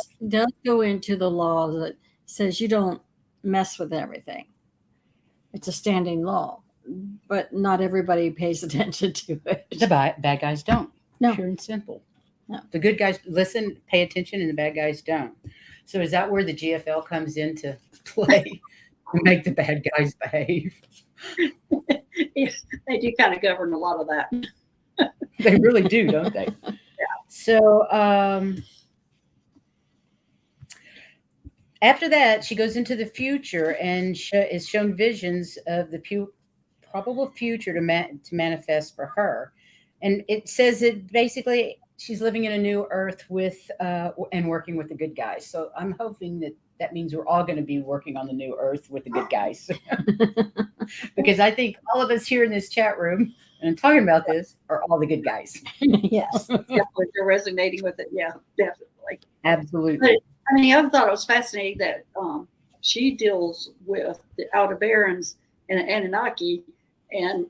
[SPEAKER 3] go into the law that says you don't mess with everything. It's a standing law, but not everybody pays attention to it.
[SPEAKER 1] The bad guys don't.
[SPEAKER 3] No.
[SPEAKER 1] Pure and simple.
[SPEAKER 3] No.
[SPEAKER 1] The good guys listen, pay attention, and the bad guys don't. So is that where the GFL comes into play to make the bad guys behave?
[SPEAKER 2] Yes, they do kind of govern a lot of that.
[SPEAKER 1] They really do, don't they?
[SPEAKER 2] Yeah.
[SPEAKER 1] So after that, she goes into the future and is shown visions of the probable future to manifest for her. And it says that basically she's living in a new earth with and working with the good guys. So I'm hoping that means we're all going to be working on the new earth with the good guys. Because I think all of us here in this chat room and talking about this are all the good guys.
[SPEAKER 3] Yes.
[SPEAKER 2] Definitely, they're resonating with it. Yeah, definitely.
[SPEAKER 1] Absolutely.
[SPEAKER 2] I mean, I thought it was fascinating that she deals with the Aldebarans and Anunnaki, and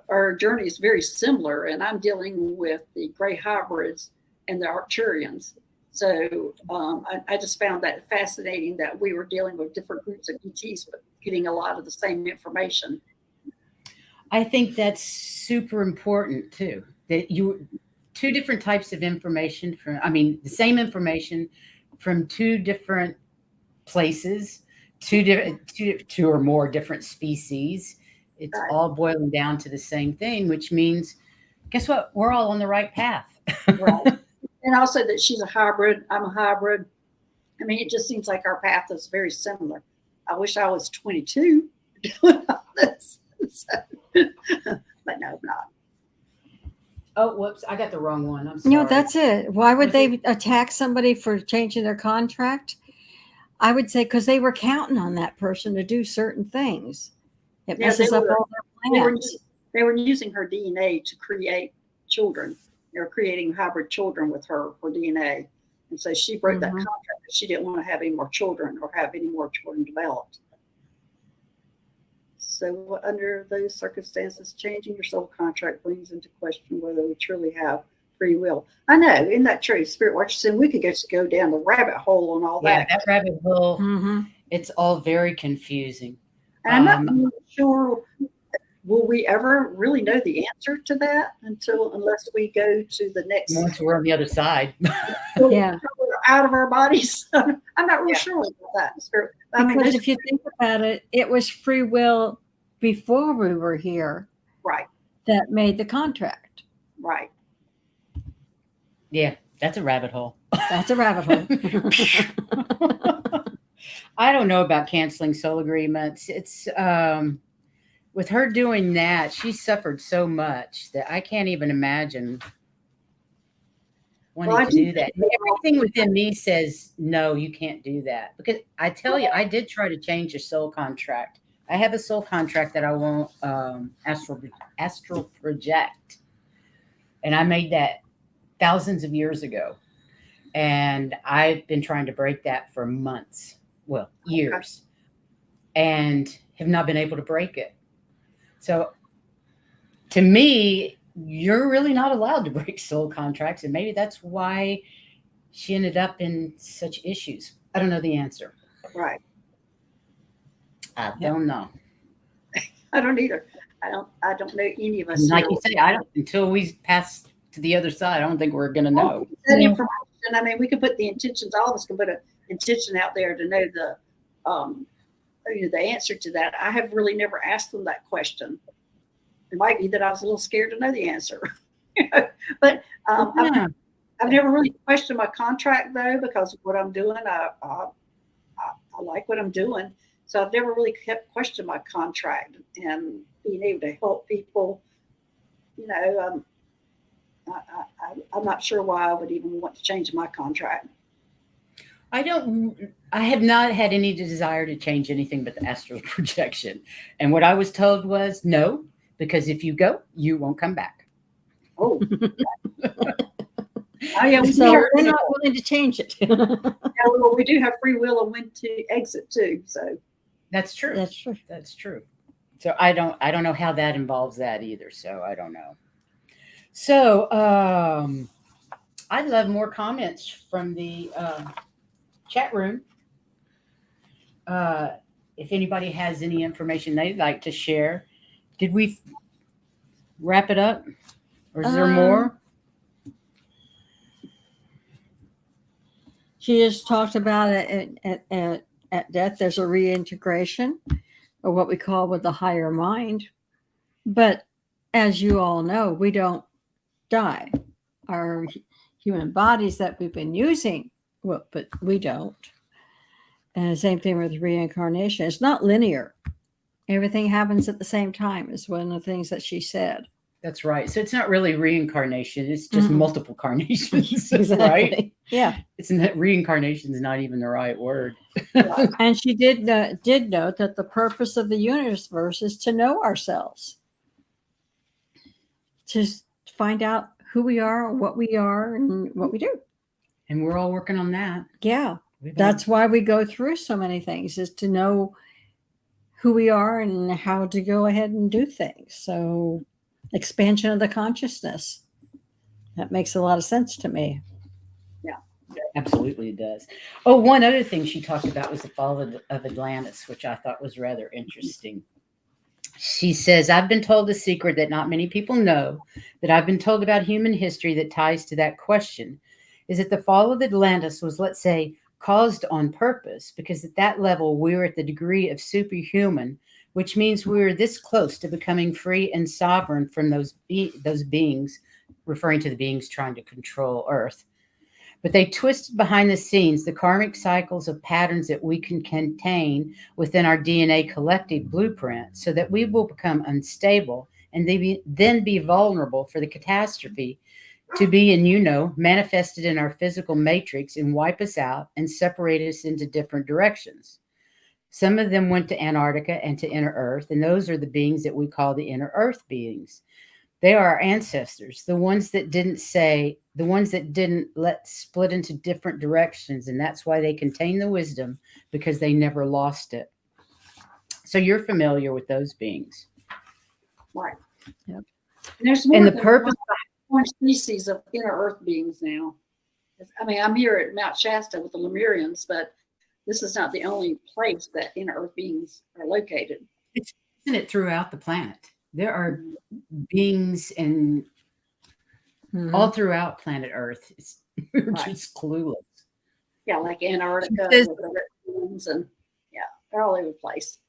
[SPEAKER 2] our journey is very similar. And I'm dealing with the gray hybrids and the Arcturians. So I just found that fascinating that we were dealing with different groups of ETs, but getting a lot of the same information.
[SPEAKER 1] I think that's super important too. That two different types of information the same information from two different places, two or more different species. It's
[SPEAKER 2] Right.
[SPEAKER 1] all boiling down to the same thing, which means, guess what? We're all on the right path.
[SPEAKER 2] Right. And also that she's a hybrid. I'm a hybrid. I mean, it just seems like our path is very similar. I wish I was 22 doing all this. So, but no, I'm not.
[SPEAKER 1] Oh, whoops. I got the wrong one. I'm sorry.
[SPEAKER 3] No, that's it. Why would they attack somebody for changing their contract? I would say because they were counting on that person to do certain things. It
[SPEAKER 2] Yeah,
[SPEAKER 3] messes
[SPEAKER 2] they
[SPEAKER 3] up
[SPEAKER 2] were-
[SPEAKER 3] all their plans.
[SPEAKER 2] They were using her DNA to create children. They were creating hybrid children with her for DNA. And so she broke that
[SPEAKER 3] Mhm.
[SPEAKER 2] contract because she didn't want to have any more children or have any more children developed. So under those circumstances, changing your soul contract brings into question whether we truly have free will. I know, isn't that true? Spirit Watcher said we could just go down the rabbit hole on all
[SPEAKER 1] Yeah,
[SPEAKER 2] that.
[SPEAKER 1] that rabbit hole,
[SPEAKER 3] Mhm.
[SPEAKER 1] it's all very confusing.
[SPEAKER 2] And I'm not really sure, will we ever really know the answer to that unless we go to the next,
[SPEAKER 1] Once we're on the other side.
[SPEAKER 3] Yeah.
[SPEAKER 2] we're out of our bodies. I'm not real
[SPEAKER 1] Yeah.
[SPEAKER 2] sure about that. Spirit. I mean,
[SPEAKER 3] Because
[SPEAKER 2] those-
[SPEAKER 3] if you think about it, it was free will before we were here
[SPEAKER 2] right,
[SPEAKER 3] that made the contract.
[SPEAKER 2] right.
[SPEAKER 1] Yeah, that's a rabbit hole.
[SPEAKER 3] That's a rabbit hole.
[SPEAKER 1] I don't know about canceling soul agreements. It's with her doing that, she suffered so much that I can't even imagine wanting
[SPEAKER 2] Well, I
[SPEAKER 1] to
[SPEAKER 2] do
[SPEAKER 1] do that.
[SPEAKER 2] think-
[SPEAKER 1] Everything within me says, no, you can't do that. Because I tell you, I did try to change a soul contract. I have a soul contract that I won't astral project. And I made that thousands of years ago. And I've been trying to break that for months. Well, years. And have not been able to break it. So to me, you're really not allowed to break soul contracts. And maybe that's why she ended up in such issues. I don't know the answer.
[SPEAKER 2] Right.
[SPEAKER 1] I don't know.
[SPEAKER 2] I don't either. I don't know any of us.
[SPEAKER 1] And like
[SPEAKER 2] here.
[SPEAKER 1] you say, I don't until we pass to the other side, I don't think we're gonna know.
[SPEAKER 2] That information, I mean, we can put the intentions, all of us can put an intention out there to know the answer to that. I have really never asked them that question. It might be that I was a little scared to know the answer. But I've never really questioned my contract, though, because of what I'm doing. I like what I'm doing. So I've never really kept questioning my contract and being able to help people. I'm not sure why I would even want to change my contract.
[SPEAKER 1] I have not had any desire to change anything but the astral projection. And what I was told was no, because if you go, you won't come back.
[SPEAKER 2] Oh. Yeah,
[SPEAKER 3] so we're not willing to change it.
[SPEAKER 2] Yeah, well, we do have free will and when to exit too. So
[SPEAKER 1] that's true.
[SPEAKER 3] That's true.
[SPEAKER 1] That's true. So I don't know how that involves that either. So I don't know. So I'd love more comments from the chat room. If anybody has any information they'd like to share. Did we wrap it up? Or is there more?
[SPEAKER 3] She just talked about it at death. There's a reintegration, or what we call with the higher mind. But as you all know, we don't die. Our human bodies that we've been using, well, but we don't. And the same thing with reincarnation. It's not linear. Everything happens at the same time is one of the things that she said.
[SPEAKER 1] That's right. So it's not really reincarnation. It's just multiple carnations,
[SPEAKER 3] exactly.
[SPEAKER 1] Right?
[SPEAKER 3] Yeah.
[SPEAKER 1] It's not, reincarnation is not even the right word.
[SPEAKER 3] And she did note that the purpose of the universe is to know ourselves, to find out who we are, what we are, and what we do.
[SPEAKER 1] And we're all working on that.
[SPEAKER 3] Yeah. That's why we go through so many things, is to know who we are and how to go ahead and do things. So expansion of the consciousness. That makes a lot of sense to me.
[SPEAKER 2] Yeah.
[SPEAKER 1] Absolutely it does. Oh, one other thing she talked about was the fall of Atlantis, which I thought was rather interesting. She says, I've been told a secret that not many people know, that I've been told about human history that ties to that question, is that the fall of Atlantis was, let's say, caused on purpose, because at that level we were at the degree of superhuman, which means we were this close to becoming free and sovereign from those beings, referring to the beings trying to control Earth. But they twisted behind the scenes the karmic cycles of patterns that we can contain within our DNA collective blueprint, so that we will become unstable and then be vulnerable for the catastrophe to be, and manifested in our physical matrix and wipe us out and separate us into different directions. Some of them went to Antarctica and to inner Earth, and those are the beings that we call the inner Earth beings. They are our ancestors, the ones that didn't let split into different directions, and that's why they contain the wisdom, because they never lost it. So you're familiar with those beings.
[SPEAKER 2] Right.
[SPEAKER 3] Yep.
[SPEAKER 2] And there's more
[SPEAKER 1] and the
[SPEAKER 2] than
[SPEAKER 1] purpose
[SPEAKER 2] one species of inner Earth beings now. I mean, I'm here at Mount Shasta with the Lemurians, but this is not the only place that inner Earth beings are located.
[SPEAKER 1] Isn't it throughout the planet? There are beings and all throughout planet Earth. We're just clueless.
[SPEAKER 2] Yeah, like Antarctica with the reptilians, and they're all over the place.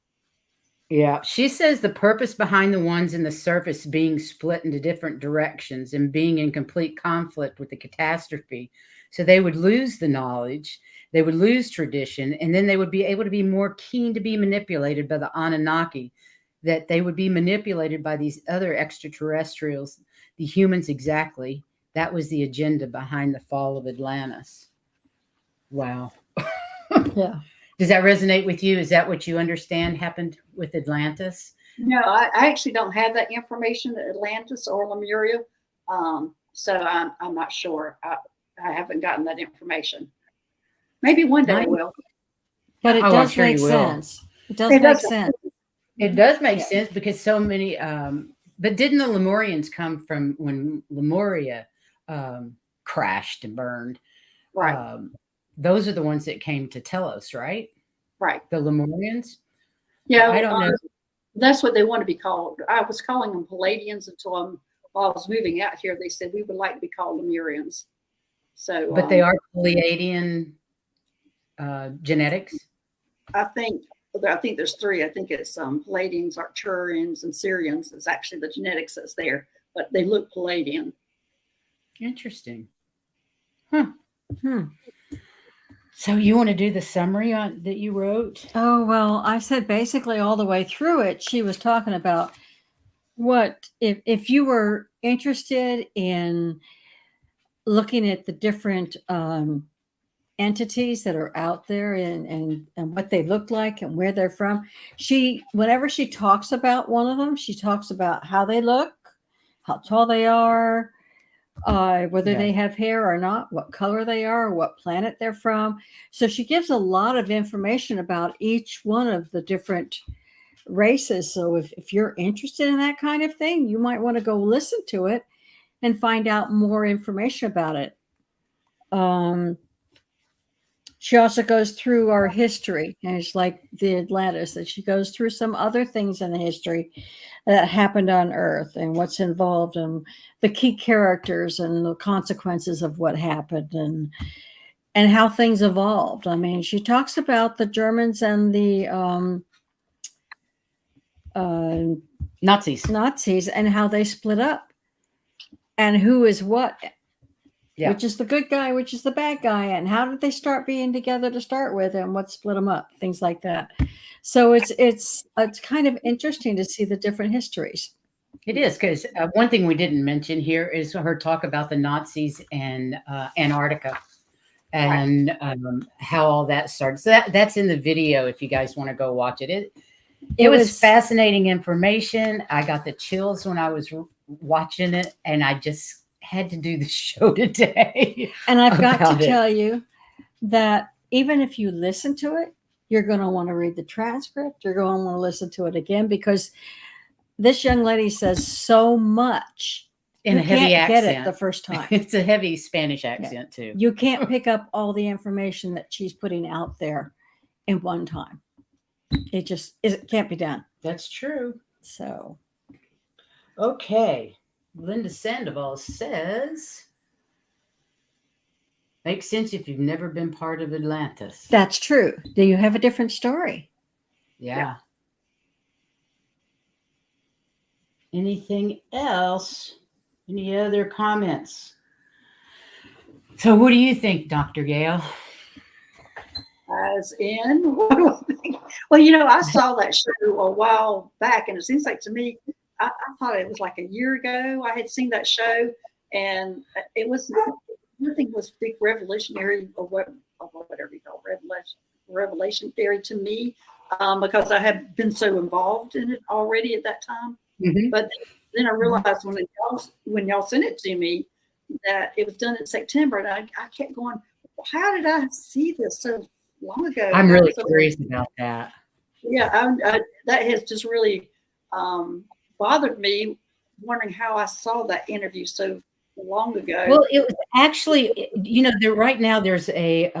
[SPEAKER 1] Yeah, she says the purpose behind the ones in the surface being split into different directions and being in complete conflict with the catastrophe. So they would lose the knowledge, they would lose tradition, and then they would be able to be more keen to be manipulated by the Anunnaki, that they would be manipulated by these other extraterrestrials, the humans exactly. That was the agenda behind the fall of Atlantis. Wow.
[SPEAKER 3] Yeah.
[SPEAKER 2] Does that resonate with you? Is that what you understand happened with Atlantis?
[SPEAKER 3] No, I actually don't have that information, Atlantis or Lemuria. So I'm not sure. I haven't gotten that information. Maybe one day I will.
[SPEAKER 1] But it does make sense. It does make sense. It does make sense because so many, but didn't the Lemurians come from when Lemuria crashed and burned?
[SPEAKER 3] Right.
[SPEAKER 1] Those are the ones that came to Telos, right?
[SPEAKER 3] Right.
[SPEAKER 1] The Lemurians?
[SPEAKER 3] Yeah.
[SPEAKER 1] I don't know.
[SPEAKER 3] That's what they want to be called. I was calling them Palladians until while I was moving out here, they said we would like to be called Lemurians. So,
[SPEAKER 1] but they are Pleiadian genetics.
[SPEAKER 3] I think
[SPEAKER 2] I think there's three. I think it's Palladians, Arcturians, and Syrians is actually the genetics that's there, but they look Palladian.
[SPEAKER 1] Interesting. So you want to do the summary that you wrote?
[SPEAKER 3] Oh, well, I said basically all the way through it, she was talking about what if you were interested in looking at the different entities that are out there and what they look like and where they're from. Whenever she talks about one of them, she talks about how they look, how tall they are, whether they have hair or not, what color they are, what planet they're from. So she gives a lot of information about each one of the different races. So if you're interested in that kind of thing, you might want to go listen to it and find out more information about it. She also goes through our history, and it's like the Atlantis, that she goes through some other things in the history that happened on Earth and what's involved and the key characters and the consequences of what happened and how things evolved. I mean, she talks about the Germans and the Nazis and how they split up and who is what. Yeah. Which is the good guy, which is the bad guy, and how did they start being together to start with, and what split them up, things like that. So it's kind of interesting to see the different histories.
[SPEAKER 1] It is, because one thing we didn't mention here is her talk about the Nazis and Antarctica and how all that started. So that's in the video if you guys want to go watch it. It was fascinating information. I got the chills when I was watching it, and I just had to do the show today.
[SPEAKER 3] And I've got to tell you that even if you listen to it, you're going to want to read the transcript. You're going to want to listen to it again, because this young lady says so much
[SPEAKER 1] in a heavy accent.
[SPEAKER 3] Get it the first time.
[SPEAKER 1] It's a heavy Spanish accent too.
[SPEAKER 3] You can't pick up all the information that she's putting out there in one time. It can't be done.
[SPEAKER 1] That's true.
[SPEAKER 3] So,
[SPEAKER 1] okay. Linda Sandoval says, makes sense if you've never been part of Atlantis.
[SPEAKER 3] That's true. Do you have a different story?
[SPEAKER 1] Yeah. Anything else? Any other comments? So what do you think, Dr. Gail?
[SPEAKER 2] As in, what do I think? Well, I saw that show a while back, and it seems like to me, I thought it was like a year ago I had seen that show, and it was nothing was big revolutionary or whatever you call revelation theory to me, because I had been so involved in it already at that time. Mm-hmm. But then I realized when y'all sent it to me that it was done in September, and I kept going, how did I see this so long ago?
[SPEAKER 1] I'm really curious about that.
[SPEAKER 2] Yeah, that has just really bothered me, wondering how I saw that interview so long ago.
[SPEAKER 1] Well, it was actually, right now there's a,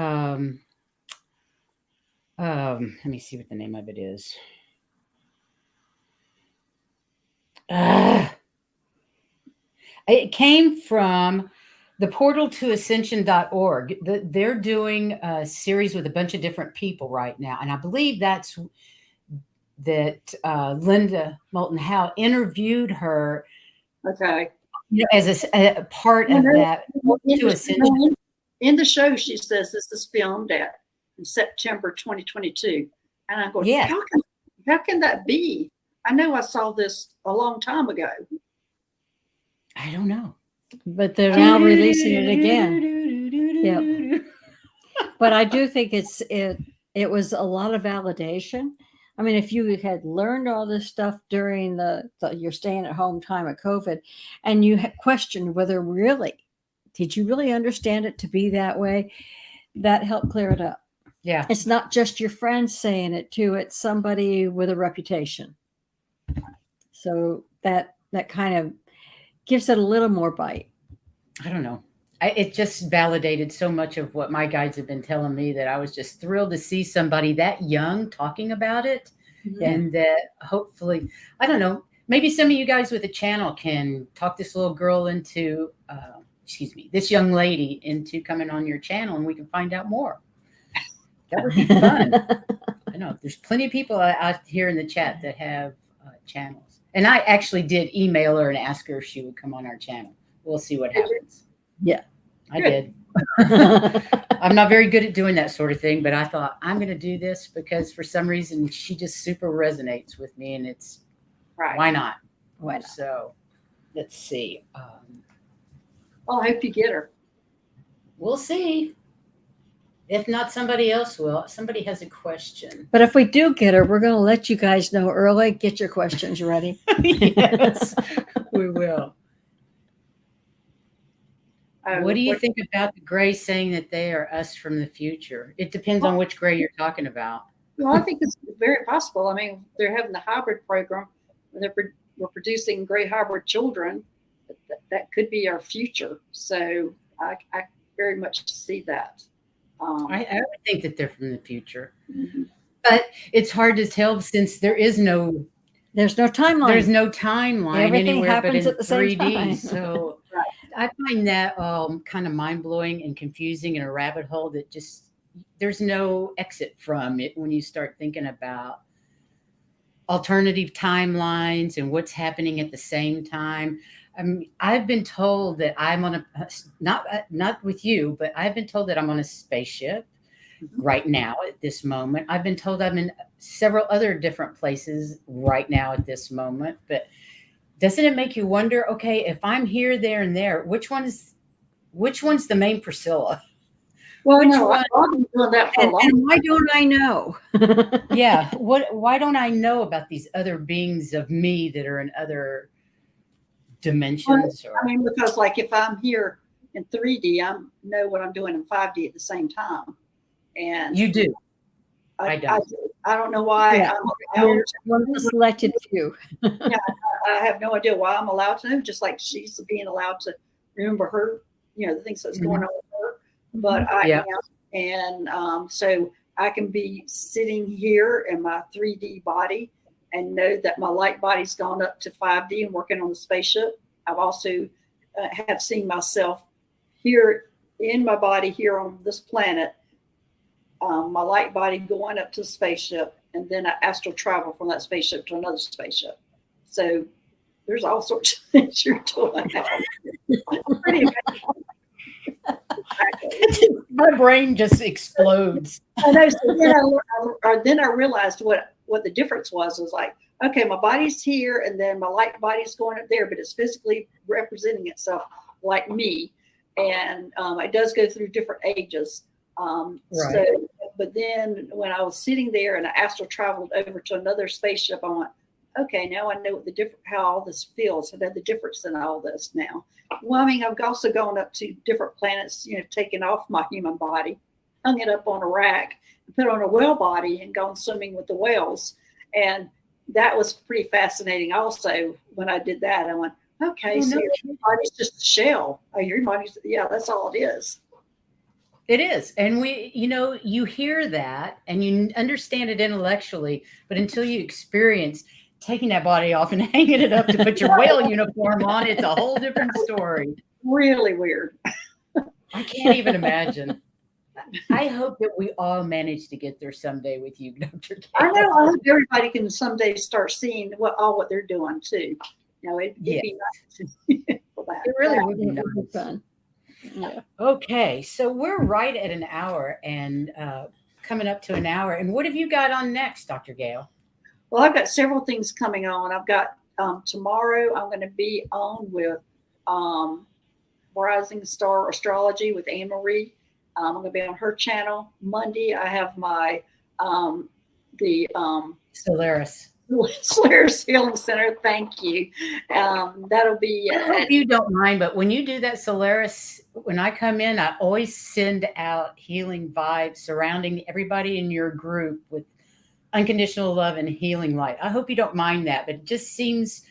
[SPEAKER 1] let me see what the name of it is. It came from the portal to ascension.org. They're doing a series with a bunch of different people right now. And I believe that Linda Moulton Howe interviewed her.
[SPEAKER 2] Okay.
[SPEAKER 1] As a part of that.
[SPEAKER 2] In the show, she says this is filmed in September 2022. And I go, yeah. How can that be? I know I saw this a long time ago.
[SPEAKER 1] I don't know.
[SPEAKER 3] But they're now releasing it again. Yep. But I do think it was a lot of validation. I mean, if you had learned all this stuff during your staying at home time of COVID, and you had questioned whether did you really understand it to be that way, that helped clear it up.
[SPEAKER 1] Yeah.
[SPEAKER 3] It's not just your friends saying it too, it's somebody with a reputation. So that kind of gives it a little more bite.
[SPEAKER 1] I don't know. It just validated so much of what my guides have been telling me, that I was just thrilled to see somebody that young talking about it. Mm-hmm. And that hopefully, I don't know, maybe some of you guys with the channel can talk this little girl into, this young lady into coming on your channel, and we can find out more. That would be fun. I know there's plenty of people out here in the chat that have channels. And I actually did email her and ask her if she would come on our channel. We'll see what happens.
[SPEAKER 3] Yeah.
[SPEAKER 1] I did. I'm not very good at doing that sort of thing, but I thought I'm going to do this because for some reason she just super resonates with me, and it's
[SPEAKER 2] Right.
[SPEAKER 1] why not?
[SPEAKER 3] Why not?
[SPEAKER 1] So let's see.
[SPEAKER 2] Well, I hope you get her.
[SPEAKER 1] We'll see. If not, somebody else will. Somebody has a question.
[SPEAKER 3] But if we do get her, we're going to let you guys know early. Get your questions ready.
[SPEAKER 1] Yes, we will. What do you think about the gray saying that they are us from the future? It depends on which gray you're talking about.
[SPEAKER 2] Well, I think it's very possible. I mean, they're having the hybrid program. We're producing gray hybrid children. That could be our future. So I very much see that.
[SPEAKER 1] I would think that they're from the future.
[SPEAKER 2] Mm-hmm.
[SPEAKER 1] But it's hard to tell since there's no
[SPEAKER 3] timeline.
[SPEAKER 1] There's no timeline
[SPEAKER 3] Everything
[SPEAKER 1] anywhere
[SPEAKER 3] happens
[SPEAKER 1] but in
[SPEAKER 3] at the same
[SPEAKER 1] 3D.
[SPEAKER 3] time.
[SPEAKER 1] So
[SPEAKER 2] Right.
[SPEAKER 1] I find that kind of mind-blowing and confusing, and a rabbit hole that just there's no exit from it when you start thinking about alternative timelines and what's happening at the same time. I've been told that I'm on not with you, but I've been told that I'm on a spaceship right now at this moment. I've been told I'm in several other different places right now at this moment, but doesn't it make you wonder, okay, if I'm here, there, and there, which one's the main Priscilla?
[SPEAKER 2] Well,
[SPEAKER 1] Which
[SPEAKER 2] no,
[SPEAKER 1] one?
[SPEAKER 2] I've been doing that for a long
[SPEAKER 3] And why don't I know?
[SPEAKER 1] Yeah. Why don't I know about these other beings of me that are in other dimensions?
[SPEAKER 2] I mean, because like if I'm here in 3D, I know what I'm doing in 5D at the same time. And
[SPEAKER 1] You do.
[SPEAKER 2] I
[SPEAKER 1] don't.
[SPEAKER 2] I don't know why
[SPEAKER 3] Yeah.
[SPEAKER 2] I'm allowed.
[SPEAKER 3] One of the selected few.
[SPEAKER 2] I have no idea why I'm allowed to know, just like she's being allowed to remember her, the things that's going on with her. But I
[SPEAKER 1] Yeah.
[SPEAKER 2] am. And so I can be sitting here in my 3D body and know that my light body's gone up to 5D and working on the spaceship. I've also have seen myself here in my body here on this planet, my light body going up to the spaceship, and then I astral travel from that spaceship to another spaceship. So there's all sorts of things you're doing. Pretty amazing.
[SPEAKER 1] My brain just explodes.
[SPEAKER 2] I know. So then I realized what the difference was like, okay, my body's here, and then my light body's going up there, but it's physically representing itself like me, and it does go through different ages.
[SPEAKER 1] Right.
[SPEAKER 2] So, but then when I was sitting there and I astral traveled over to another spaceship, I went, okay, now I know what how all this feels. I know the difference in all this now. Well, I mean, I've also gone up to different planets, taken off my human body, hung it up on a rack, and put on a whale body and gone swimming with the whales. And that was pretty fascinating also when I did that. I went, okay, so your body's just a shell. Oh, your body's, that's all it is.
[SPEAKER 1] It is. And you hear that and you understand it intellectually, but until you experience taking that body off and hanging it up to put your whale uniform on, it's a whole different story.
[SPEAKER 2] Really weird.
[SPEAKER 1] I can't even imagine. I hope that we all manage to get there someday with you, Dr. Gail.
[SPEAKER 2] I know. I hope everybody can someday start seeing what they're doing too. It'd be nice for that.
[SPEAKER 1] It really would be
[SPEAKER 3] It
[SPEAKER 1] nice.
[SPEAKER 3] would be fun. Yeah.
[SPEAKER 1] Okay, so we're right at an hour and coming up to an hour. And what have you got on next, Dr. Gail?
[SPEAKER 2] Well, I've got several things coming on. I've got tomorrow I'm going to be on with Rising Star Astrology with Anne Marie. I'm going to be on her channel. Monday I have my
[SPEAKER 1] Solaris.
[SPEAKER 2] Solaris Healing Center. Thank you. That'll be.
[SPEAKER 1] I hope you don't mind, but when you do that Solaris, when I come in, I always send out healing vibes surrounding everybody in your group with unconditional love and healing light. I hope you don't mind that, but it just seems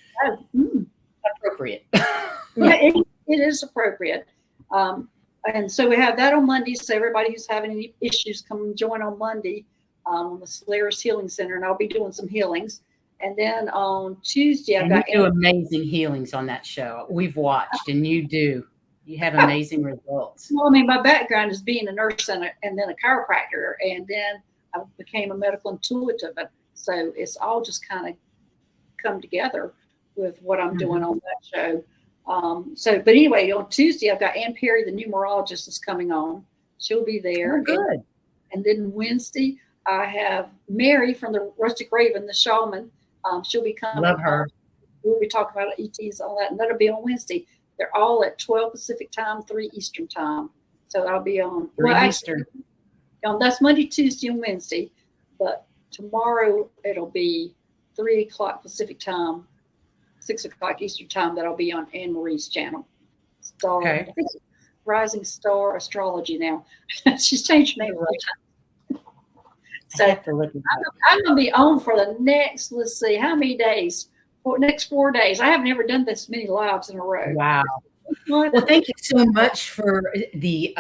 [SPEAKER 1] appropriate.
[SPEAKER 2] It is appropriate. And so we have that on Monday. So everybody who's having any issues, come join on Monday on the Solaris Healing Center, and I'll be doing some healings. And then on Tuesday,
[SPEAKER 1] You do amazing healings on that show. We've watched, and you have amazing results.
[SPEAKER 2] Well, I mean, my background is being a nurse and then a chiropractor, and then I became a medical intuitive. And so it's all just kind of come together with what I'm doing on that show. But anyway, on Tuesday, I've got Ann Perry, the numerologist, is coming on. She'll be there.
[SPEAKER 1] Oh, good.
[SPEAKER 2] And then Wednesday, I have Mary from the Rustic Raven, the shaman. She'll be coming.
[SPEAKER 1] Love her.
[SPEAKER 2] We'll be talking about ETs, all that, and that'll be on Wednesday. They're all at 12 Pacific time, 3 Eastern time. So I'll be on
[SPEAKER 1] 3 Eastern.
[SPEAKER 2] That's Monday, Tuesday, and Wednesday. But tomorrow it'll be 3 o'clock Pacific time, 6 o'clock Eastern time. That'll be on Anne Marie's channel. I think it's Rising Star Astrology now. She's changed her name all the time. So I'm going to be on for the next, let's see, how many days? For next 4 days. I haven't ever done this many lives in a row.
[SPEAKER 1] Wow. Well, thank you so much for the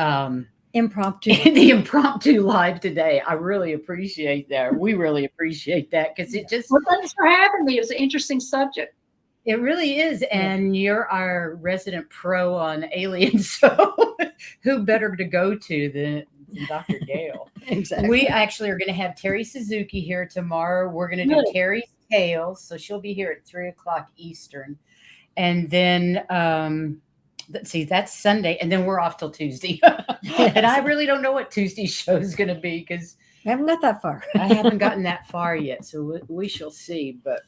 [SPEAKER 3] impromptu
[SPEAKER 1] live today. I really appreciate that. We really appreciate that because it just.
[SPEAKER 2] Well, thanks for having me. It was an interesting subject.
[SPEAKER 1] It really is. And you're our resident pro on aliens. So who better to go to than Dr. Gail?
[SPEAKER 3] Exactly.
[SPEAKER 1] We actually are going to have Terry Suzuki here tomorrow. We're going to do Terry's Tales. So she'll be here at 3 o'clock Eastern. And then, let's see, that's Sunday. And then we're off till Tuesday. And I really don't know what Tuesday's show is going to be because
[SPEAKER 3] I haven't got that far.
[SPEAKER 1] I haven't gotten that far yet. So we shall see. But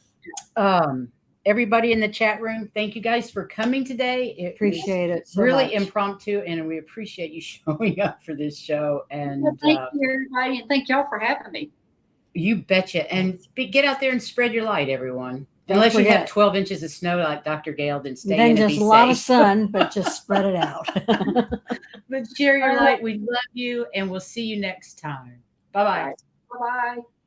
[SPEAKER 1] everybody in the chat room, thank you guys for coming today.
[SPEAKER 3] Appreciate it. So
[SPEAKER 1] really
[SPEAKER 3] much.
[SPEAKER 1] Impromptu, and we appreciate you showing up for this show. And
[SPEAKER 2] thank you, everybody, and thank y'all for having me.
[SPEAKER 1] You betcha. And get out there and spread your light, everyone.
[SPEAKER 3] Don't
[SPEAKER 1] Unless you
[SPEAKER 3] forget.
[SPEAKER 1] have 12 inches of snow like Dr. Gail, then stay
[SPEAKER 3] Then
[SPEAKER 1] in and
[SPEAKER 3] just
[SPEAKER 1] be
[SPEAKER 3] a lot of
[SPEAKER 1] safe.
[SPEAKER 3] sun, but just spread it out.
[SPEAKER 1] But share your light. We love you, and we'll see you next time. Bye-bye.
[SPEAKER 2] Bye-bye.